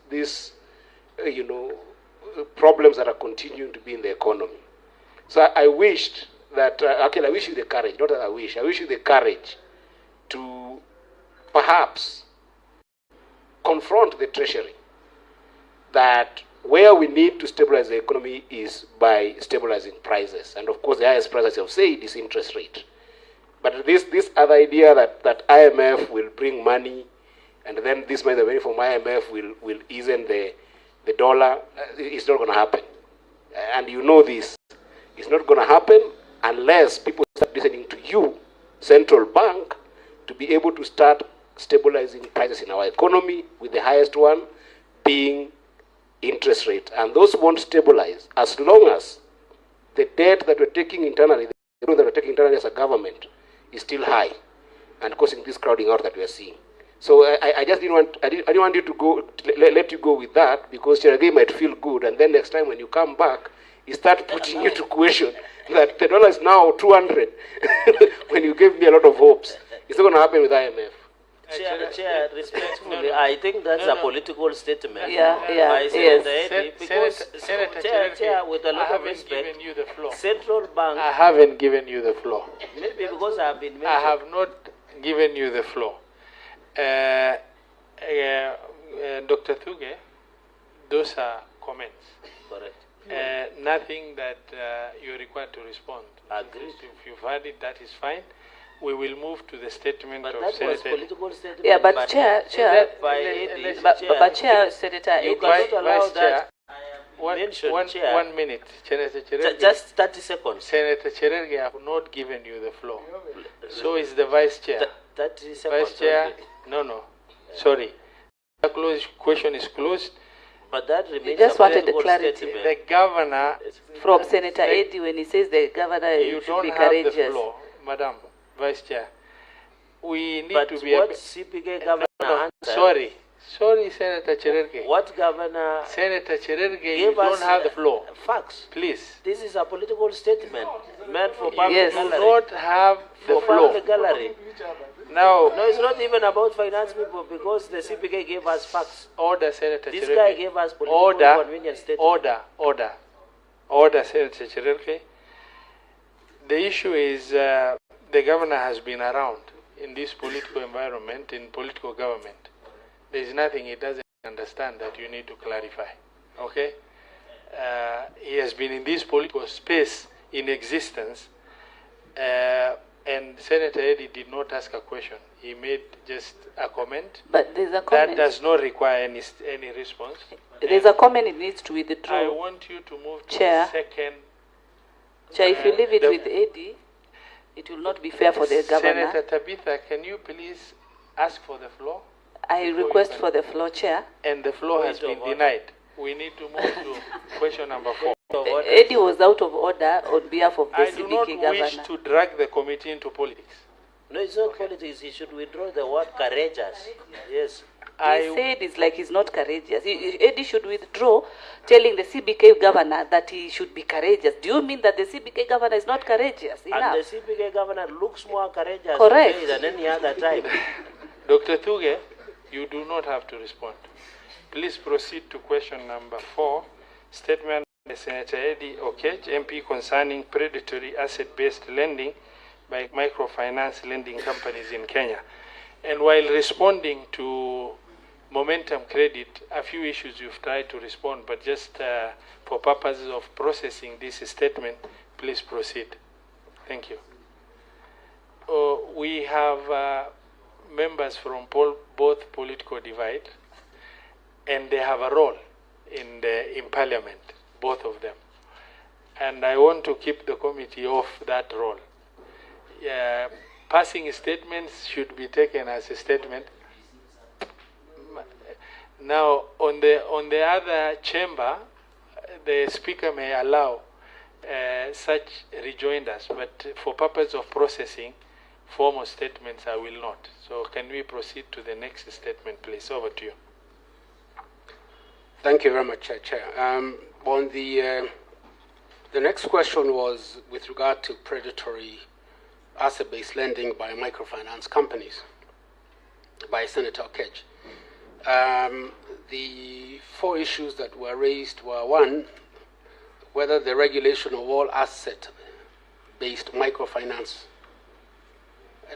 problems that are continuing to be in the economy. So I wished that, actually I wish you the courage, not that I wish you the courage to perhaps confront the Treasury that where we need to stabilize the economy is by stabilizing prices. And of course the highest price, as you have said, is interest rate. But this other idea that IMF will bring money, and then this money, the money from IMF will ease in the dollar, it's not going to happen. And you know this. It's not going to happen unless people start listening to you, central bank, to be able to start stabilizing prices in our economy, with the highest one being interest rate. And those won't stabilize as long as the debt that we're taking internally, the loan that we're taking internally as a government, is still high and causing this crowding out that we are seeing. So I just didn't want you to go, let you go with that, because Cheragay might feel good, and then next time when you come back, he start putting you to question that the dollar is now 200 when you gave me a lot of hopes. It's not going to happen with IMF. Chair, respectfully, I think that's a political statement. Yeah, yes. Because Chair, with a lot of respect, central bank. I haven't given you the floor. Maybe because I have been mentioned. I have not given you the floor. Dr. Thugge, those are comments. Correct. Nothing that you're required to respond. Agreed. If you've heard it, that is fine. We will move to the statement but of that Senator. Was political statement. Yeah, but Chair, but Chair, Senator, you cannot allow that. One minute, Senator Chererge. Just 30 seconds. Senator Chererge, I have not given you the floor. So is the Vice Chair. 30 seconds. Vice Chair, no, sorry. The question is closed. But that remains just a wanted the political clarity. statement. The governor. From Senator Eddie, when he says the governor you should don't be have courageous. the floor, Madam Vice Chair. We need but to be. What CPK governor answered. Sorry, Sorry, Senator Chererge. What governor Senator Chererge, you gave don't us have the floor. facts. Please. This is a political statement meant for public Yes. You gallery. don't have the For floor. public gallery. Now, No, it's not even about finance people because the CPK gave us facts. order, Senator This Chererge. guy gave us political Order, convenience statement. order, Senator Chererge. The issue is the governor has been around in this political environment, in political government. There is nothing he doesn't understand that you need to clarify. Okay? He has been in this political space in existence, and Senator Eddy did not ask a question. He made just a comment. But there's a That comment. does not require any response. There's a comment it needs to I withdraw. want you to move to Chair. the second. Chair, if you leave it the- with Eddie, it will not be fair for the governor. Senator Tabitha, can you please ask for the floor? I request for the floor, Chair. And the floor has Point been of order. denied. We need to move to question number 4. Eddie was out of order on behalf of the I do not CBK wish governor. to drag the committee into politics. No, it's not politics. He should withdraw the word courageous. Yes. He said it's like he's not courageous. Eddie should withdraw, telling the CBK governor that he should be courageous. Do you mean that the CBK governor is not courageous enough? And the CPK governor looks more courageous Correct. today than any other time. Dr. Thugge, you do not have to respond. Please proceed to question number 4. Statement by Senator Eddie Okech, MP, concerning predatory asset-based lending by microfinance lending companies in Kenya. And while responding to Momentum Credit, a few issues you've tried to respond, but just for purposes of processing this statement, please proceed. Thank you. We have members from both political divide, and they have a role in Parliament, both of them. And I want to keep the committee off that role. Passing statements should be taken as a statement. Now, on the other chamber, the speaker may allow such rejoinders, but for purpose of processing formal statements, I will not. So can we proceed to the next statement, please? Over to you. Thank you very much, Chair. On the next question was with regard to predatory asset-based lending by microfinance companies by Senator Okech. The 4 issues that were raised were: 1, whether the regulation of all asset-based microfinance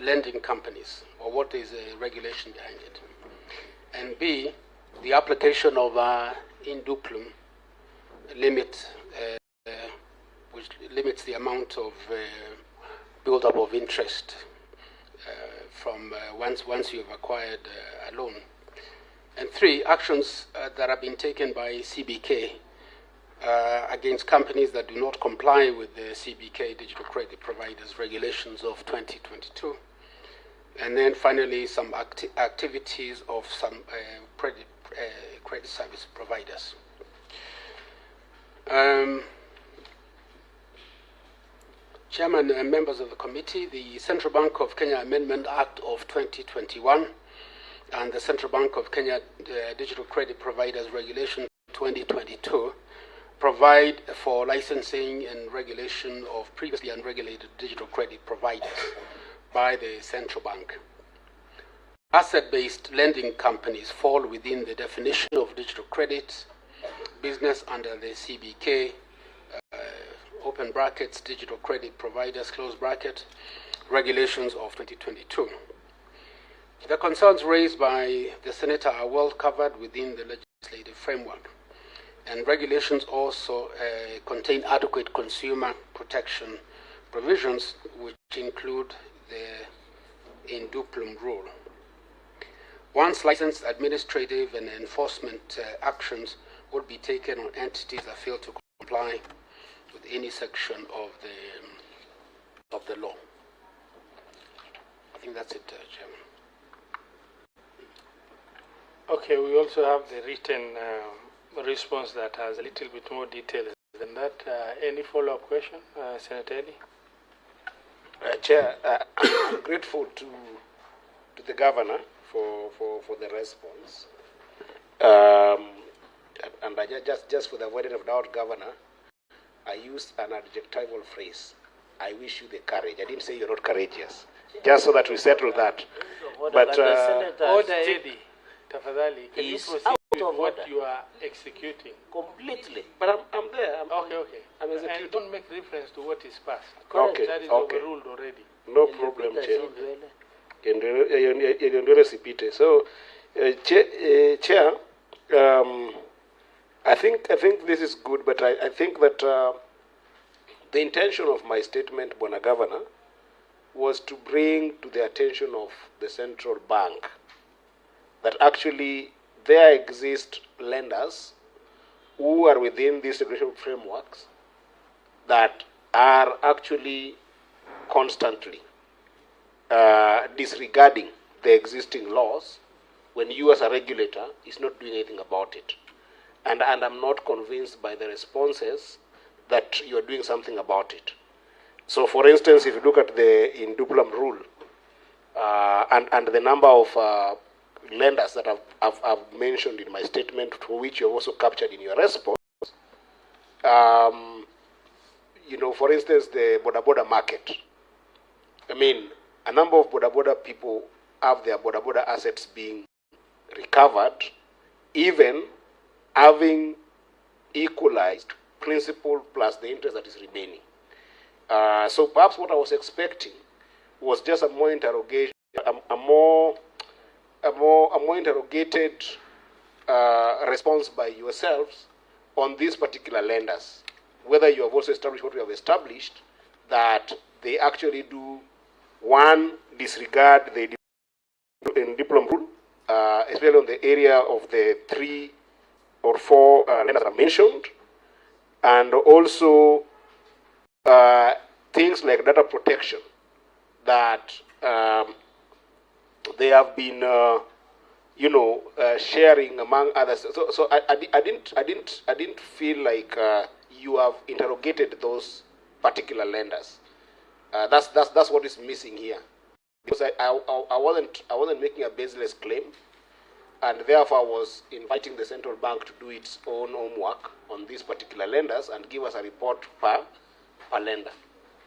lending companies, or what is the regulation behind it, and B, the application of in duplum limit, which limits the amount of build-up of interest from once you have acquired a loan. And 3, actions that have been taken by CBK against companies that do not comply with the CBK Digital Credit Providers Regulations of 2022. And then finally, some activities of some credit service providers. Chairman and members of the committee, the Central Bank of Kenya Amendment Act of 2021 and the Central Bank of Kenya Digital Credit Providers Regulation 2022 provide for licensing and regulation of previously unregulated digital credit providers by the Central Bank. Asset-based lending companies fall within the definition of digital credit business under the CBK, open brackets, digital credit providers, close bracket, regulations of 2022. The concerns raised by the Senator are well covered within the legislative framework, and regulations also contain adequate consumer protection provisions, which include the in duplum rule. Once licensed, administrative and enforcement actions would be taken on entities that fail to comply with any section of the law. I think that's it, Chairman. Okay, we also have the written response that has a little bit more detail than that. Any follow-up question, Senator Eddy? Chair, I'm grateful to the governor for the response. And I just for the avoidance of doubt, Governor, I used an adjectival phrase. I wish you the courage. I didn't say you're not courageous. Just so that we settle that. But Order, Eddie, tafadhali, can you is proceed out with of what order. you are executing? Completely. but I'm there. Okay. I'm And executing. don't make reference to what is passed. Okay, That is okay. overruled already. No problem, Chair. Okay. So, Chair, I think this is good, but I think that the intention of my statement, Bwana Governor, was to bring to the attention of the central bank that actually there exist lenders who are within these regulatory frameworks that are actually constantly disregarding the existing laws when you as a regulator is not doing anything about it. And I'm not convinced by the responses that you're doing something about it. So for instance, if you look at the indubitable rule and the number of lenders that I've mentioned in my statement, for which you've also captured in your response, you know, for instance, the border market. I mean, a number of border people have their border assets being recovered, even having equalized principal plus the interest that is remaining. So perhaps what I was expecting was just a more interrogation, a more interrogated response by yourselves on these particular lenders, whether you have also established what we have established, that they actually do, one, disregard the diploma rule, especially on the area of the 3 or 4 lenders that are mentioned, and also things like data protection that they have been, sharing among others. So I didn't feel like you have interrogated those particular lenders. That's what is missing here, because I wasn't making a baseless claim, and therefore I was inviting the central bank to do its own homework on these particular lenders and give us a report per lender.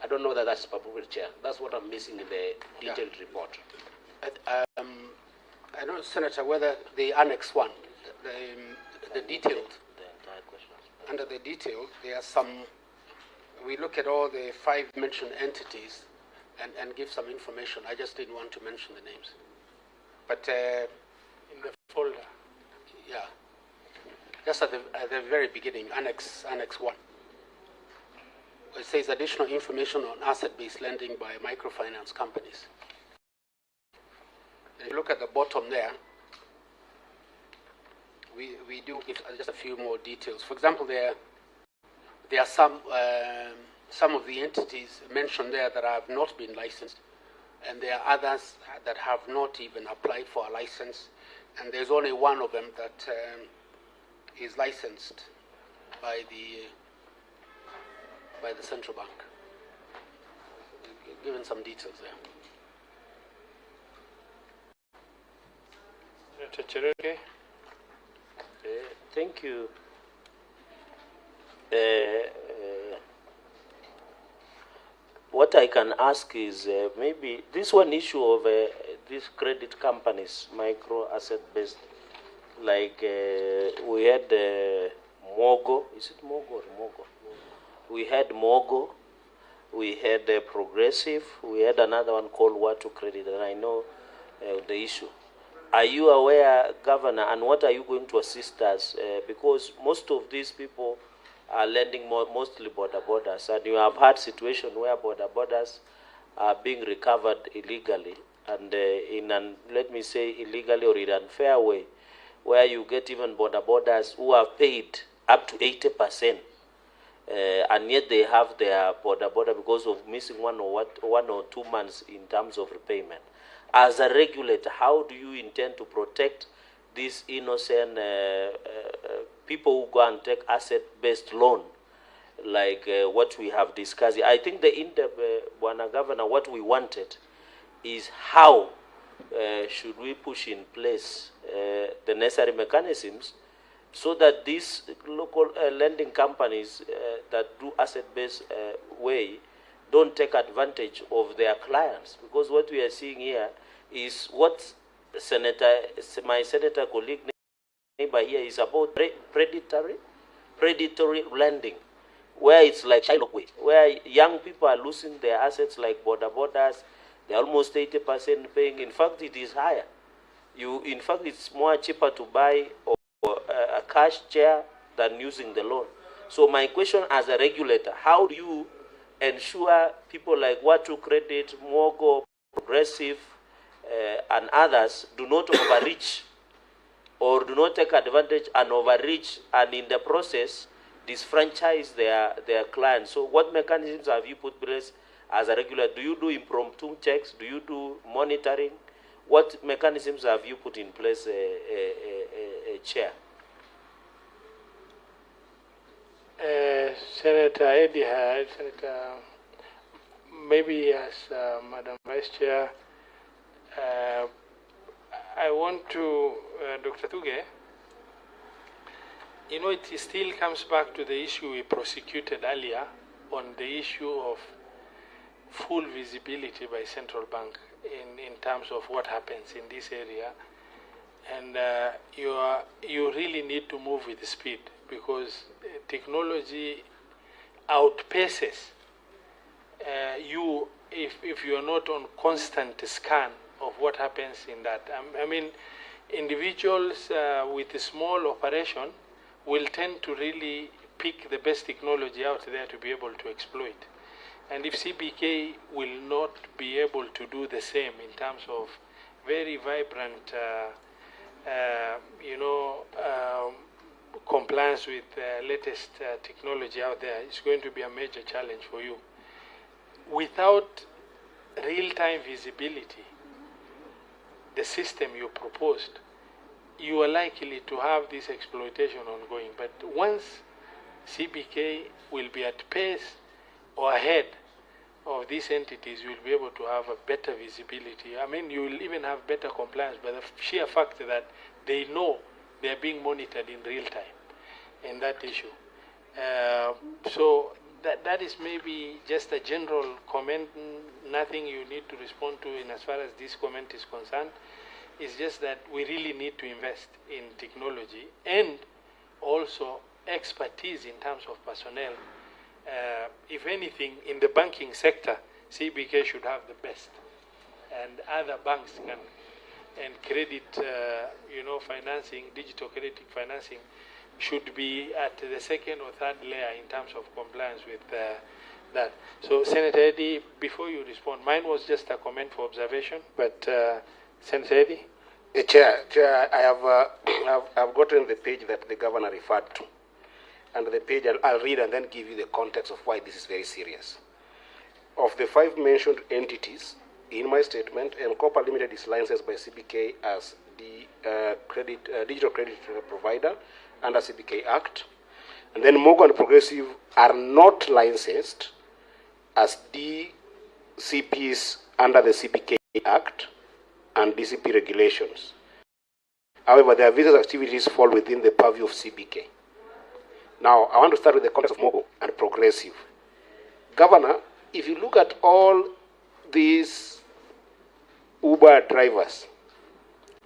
I don't know that that's appropriate, Chair. That's what I'm missing in the detailed report. I don't know, Senator, whether the Annex 1, the detailed, under the detail, there are some, we look at all the 5 mentioned entities and give some information. I just didn't want to mention the names. But In the folder. yeah, just at the very beginning, Annex 1. It says additional information on asset-based lending by microfinance companies. If you look at the bottom there, we do give just a few more details. For example, there are some of the entities mentioned there that have not been licensed, and there are others that have not even applied for a license, and there's only one of them that is licensed by the central bank. Given some details there. Thank you. What I can ask is maybe this one issue of these credit companies, micro asset based, like we had Mogo. Is it Mogo or Mogo? We had Mogo. We had Progressive. We had another one called RUTO Credit, and I know the issue. Are you aware, Governor, and what are you going to assist us? Because most of these people are lending mostly borders, and you have had situations where borders are being recovered illegally, and in an, let me say, illegally or in an unfair way, where you get even borders who have paid up to 80%, and yet they have their border because of missing 1 or 2 months in terms of repayment. As a regulator, how do you intend to protect these innocent people who go and take asset-based loan, like what we have discussed? I think the in-depth, Bwana Governor, what we wanted is how should we push in place the necessary mechanisms so that these local lending companies that do asset-based way don't take advantage of their clients? Because what we are seeing here is what my senator colleague neighbor here is about predatory lending, where it's like child way, where young people are losing their assets like borders. They're almost 80% paying. In fact, it is higher. In fact, it's more cheaper to buy a cash chair than using the loan. So my question as a regulator, how do you ensure people like RUTO Credit, Mogo, Progressive, and others do not overreach or do not take advantage and overreach, and in the process disfranchise their clients? So what mechanisms have you put in place as a regulator? Do you do impromptu checks? Do you do monitoring? What mechanisms have you put in place, Chair? Senator Eddie had, maybe as Madam Vice Chair, I want to, Dr. Thugge, you know, it still comes back to the issue we prosecuted earlier on the issue of full visibility by central bank in terms of what happens in this area. And you really need to move with speed, because technology outpaces you if you are not on constant scan of what happens in that. I mean, individuals with a small operation will tend to really pick the best technology out there to be able to exploit. And if CBK will not be able to do the same in terms of very vibrant, compliance with latest technology out there, it's going to be a major challenge for you. Without real-time visibility, the system you proposed, you are likely to have this exploitation ongoing. But once CBK will be at pace or ahead of these entities, you will be able to have a better visibility. I mean, you will even have better compliance by the sheer fact that they know they are being monitored in real time in that issue. So that is maybe just a general comment, nothing you need to respond to in as far as this comment is concerned. It's just that we really need to invest in technology and also expertise in terms of personnel. If anything, in the banking sector, CBK should have the best, and other banks can, and credit, financing, digital credit financing should be at the second or third layer in terms of compliance with that. So, Senator Eddy, before you respond, mine was just a comment for observation, but Senator Eddy? Chair, I've gotten the page that the governor referred to. And the page I'll read and then give you the context of why this is very serious. Of the 5 mentioned entities in my statement, M-Copper Limited is licensed by CBK as the digital credit provider under CBK Act. And then Mogo and Progressive are not licensed as DCPs under the CBK Act and DCP regulations. However, their business activities fall within the purview of CBK. Now, I want to start with the context of Mogo and Progressive. Governor, if you look at all these Uber drivers,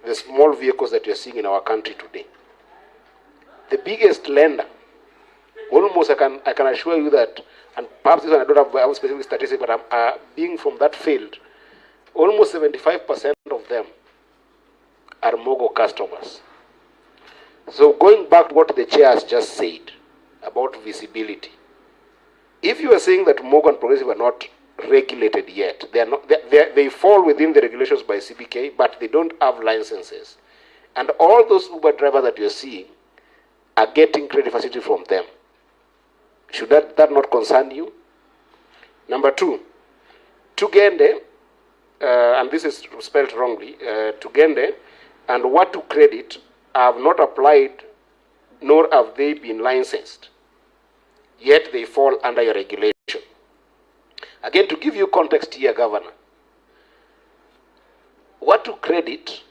the small vehicles that you're seeing in our country today, the biggest lender, almost I can assure you that, and perhaps this one I don't have specific statistics, but I'm being from that field, almost 75% of them are Mogo customers. So going back to what the chair has just said about visibility, if you are saying that Mogo and Progressive are not regulated yet, they fall within the regulations by CBK, but they don't have licenses. And all those Uber drivers that you're seeing are getting credit facility from them. Should that not concern you? Number 2, Tugende, and this is spelled wrongly, Tugende and RUTO Credit have not applied, nor have they been licensed, yet they fall under your regulation. Again, to give you context here, Governor, RUTO credit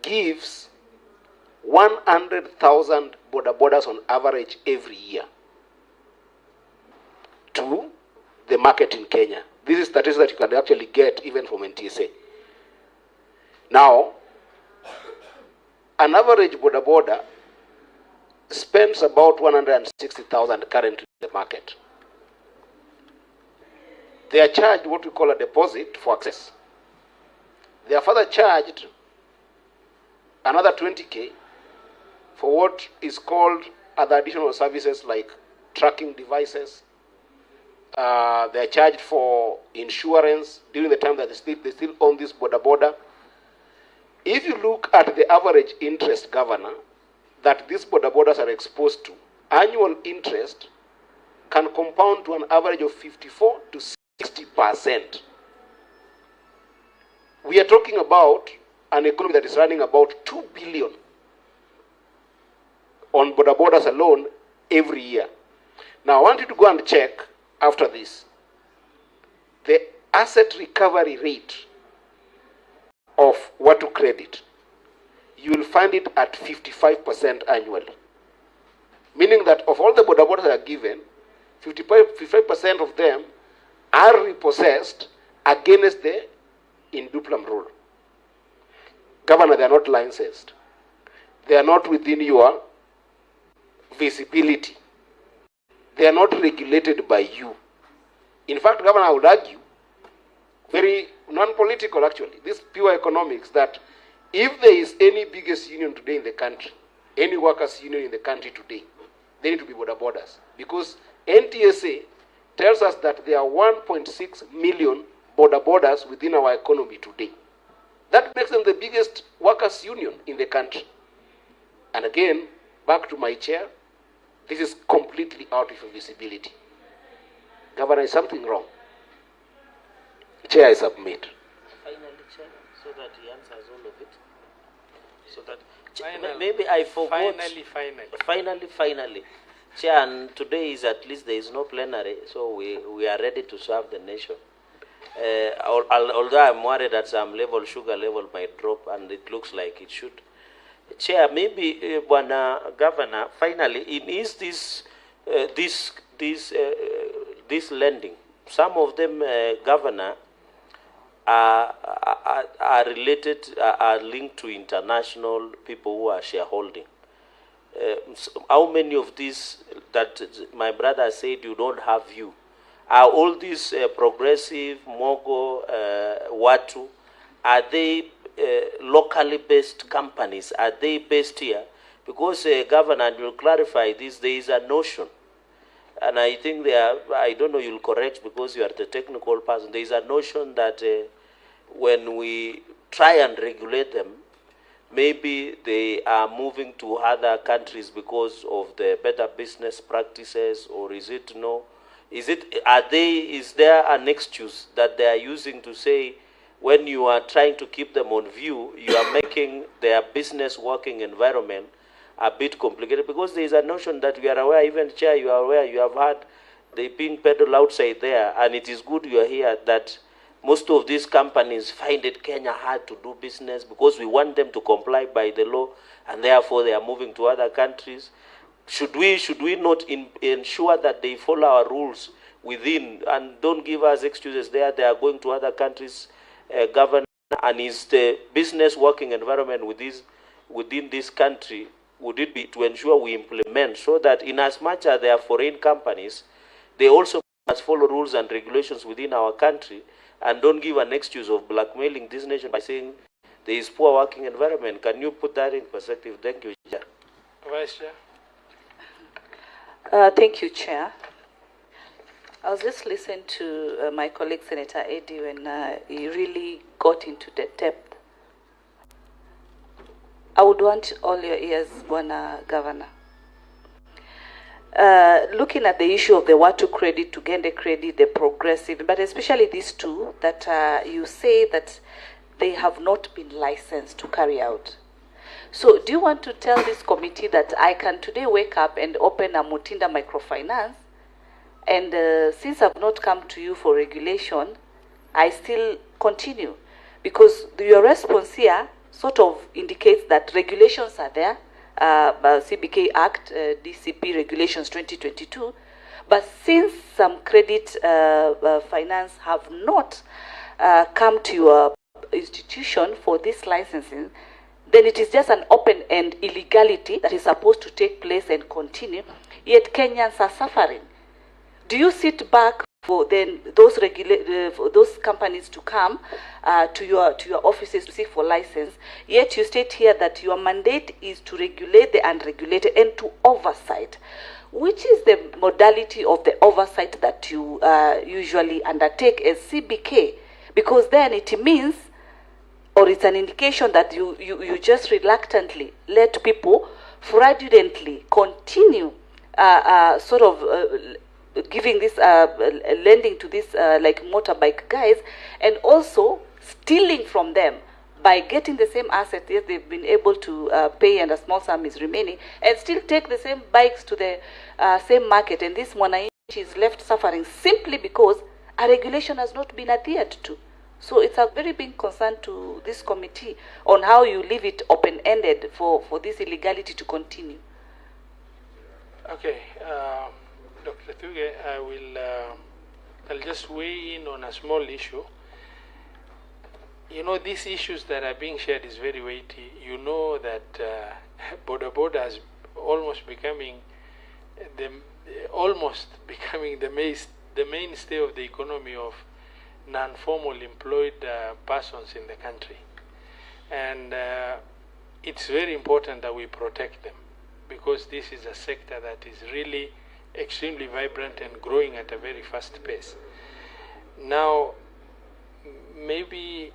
gives 100,000 bodabodas on average every year to the market in Kenya. This is statistics that you can actually get even from NTSA. Now, an average bodaboda spends about 160,000 currently in the market. They are charged what we call a deposit for access. They are further charged another 20K for what is called other additional services like tracking devices. They are charged for insurance during the time that they still own this bodaboda. If you look at the average interest, Governor, that these bodabodas are exposed to, annual interest can compound to an average of 54 to 60%. We are talking about an economy that is running about 2 billion on bodabodas alone every year. Now, I want you to go and check after this the asset recovery rate of RUTO credit. You will find it at 55% annually. Meaning that of all the bodabodas that are given, 55% of them are repossessed against the in duplum rule. Governor, they are not licensed. They are not within your visibility. They are not regulated by you. In fact, Governor, I would argue, very non-political actually, this pure economics, that if there is any biggest union today in the country, any workers' union in the country today, they need to be bodabodas. Because NTSA tells us that there are 1.6 million bodabodas within our economy today. That makes them the biggest workers' union in the country. And again, back to my chair, this is completely out of your visibility. Governor, is something wrong? Chair, I submit. Finally, Chair, so that he answers all of it. So that maybe I forgot. Finally. Chair, and today is at least there is no plenary, so we are ready to serve the nation. Although I'm worried that some level, sugar level might drop, and it looks like it should. Chair, maybe, Governor, finally, is this lending, some of them, Governor, are related, are linked to international people who are shareholding. How many of these that my brother said you don't have view? Are all these progressive, Mogo, Watu, are they locally based companies? Are they based here? Because, Governor, and you'll clarify this, there is a notion, and I think I don't know, you'll correct because you are the technical person, there is a notion that when we try and regulate them, maybe they are moving to other countries because of the better business practices, or is it no? Is there an excuse that they are using to say, when you are trying to keep them on view, you are making their business working environment a bit complicated? Because there is a notion that we are aware, even Chair, you are aware, you have heard they being peddled outside there, and it is good you are here, that most of these companies find it Kenya hard to do business because we want them to comply by the law, and therefore they are moving to other countries. Should we not ensure that they follow our rules within, and don't give us excuses there, they are going to other countries, Governor, and is the business working environment within this country, would it be to ensure we implement so that in as much as they are foreign companies, they also must follow rules and regulations within our country, and don't give an excuse of blackmailing this nation by saying there is poor working environment. Can you put that in perspective? Thank you, Chair. Vice Chair. Thank you, Chair. I was just listening to my colleague Senator Eddie when he really got into the depth. I would want all your ears, Governor. Looking at the issue of the RUTO credit, Tugende credit, the progressive, but especially these two that you say that they have not been licensed to carry out. So do you want to tell this committee that I can today wake up and open a Mutinda microfinance, and since I've not come to you for regulation, I still continue? Because your response here sort of indicates that regulations are there, CBK Act, DCP Regulations 2022, but since some credit finance have not come to your institution for this licensing, then it is just an open-end illegality that is supposed to take place and continue, yet Kenyans are suffering. Do you sit back for then those for those companies to come to your offices to seek for license, yet you state here that your mandate is to regulate the unregulated and to oversight? Which is the modality of the oversight that you usually undertake as CBK? Because then it means, or it's an indication that you just reluctantly let people fraudulently continue giving this lending to this like motorbike guys, and also stealing from them by getting the same assets. Yes, they've been able to pay and a small sum is remaining, and still take the same bikes to the same market, and this mwananchi is left suffering simply because a regulation has not been adhered to. So it's a very big concern to this committee on how you leave it open-ended for this illegality to continue. Okay, Dr. Thugge, I'll just weigh in on a small issue. You know, these issues that are being shared is very weighty. You know that boda is almost becoming the mainstay of the economy of non-formal employed persons in the country, and it's very important that we protect them, because this is a sector that is really extremely vibrant and growing at a very fast pace. Now, maybe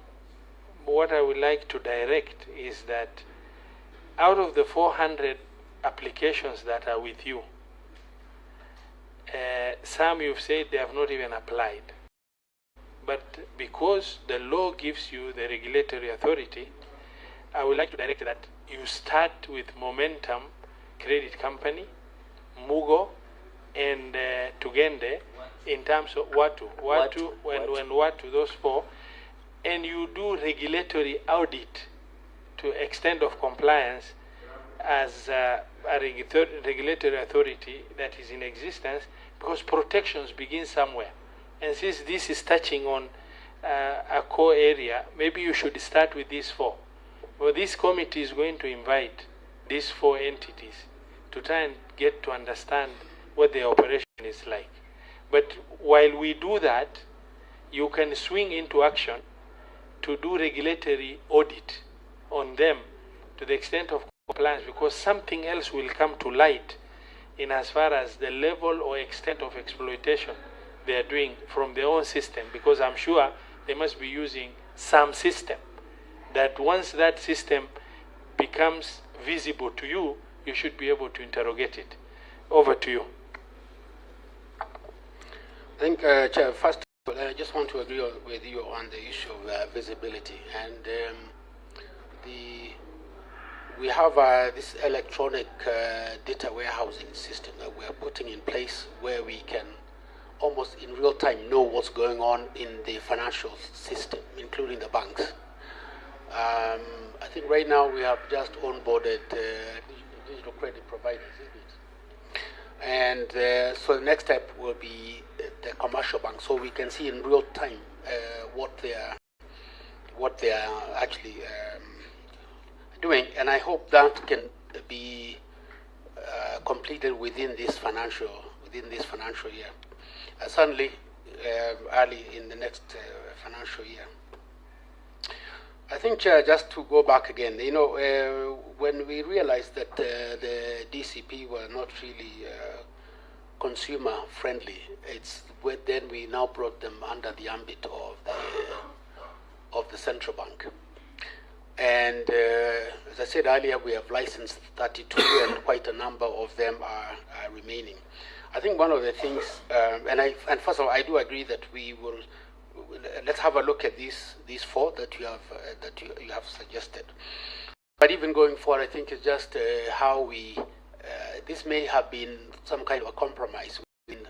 what I would like to direct is that out of the 400 applications that are with you, some you've said they have not even applied. But because the law gives you the regulatory authority, I would like to direct that you start with Momentum Credit Company, Mugo, and Tugende in terms of Watu, those four, and you do regulatory audit to extent of compliance as a regulatory authority that is in existence, because protections begin somewhere. And since this is touching on a core area, maybe you should start with these four. Well, this committee is going to invite these four entities to try and get to understand what their operation is like. But while we do that, you can swing into action to do regulatory audit on them to the extent of compliance, because something else will come to light in as far as the level or extent of exploitation they are doing from their own system, because I'm sure they must be using some system that once that system becomes visible to you, you should be able to interrogate it. Over to you. I think, Chair, first of all, I just want to agree with you on the issue of visibility. And we have this electronic data warehousing system that we are putting in place, where we can almost in real time know what's going on in the financial system, including the banks. I think right now we have just onboarded digital credit providers, isn't it? And so the next step will be the commercial bank, so we can see in real time what they are actually doing. And I hope that can be completed within this financial year. Certainly early in the next financial year. I think, Chair, just to go back again, you know, when we realized that the DCP were not really consumer friendly, then we now brought them under the ambit of the central bank. And as I said earlier, we have licensed 32, and quite a number of them are remaining. I think one of the things, and first of all, I do agree that we will. Let's have a look at these four that you have suggested. But even going forward, I think it's just how we. This may have been some kind of a compromise within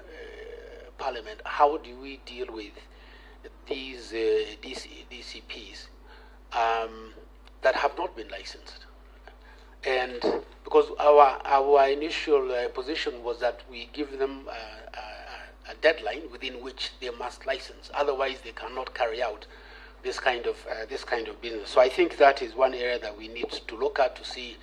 Parliament. How do we deal with these DCPs that have not been licensed. And because our initial position was that we give them a deadline within which they must license. Otherwise, they cannot carry out this kind of business. So I think that is one area that we need to look at to see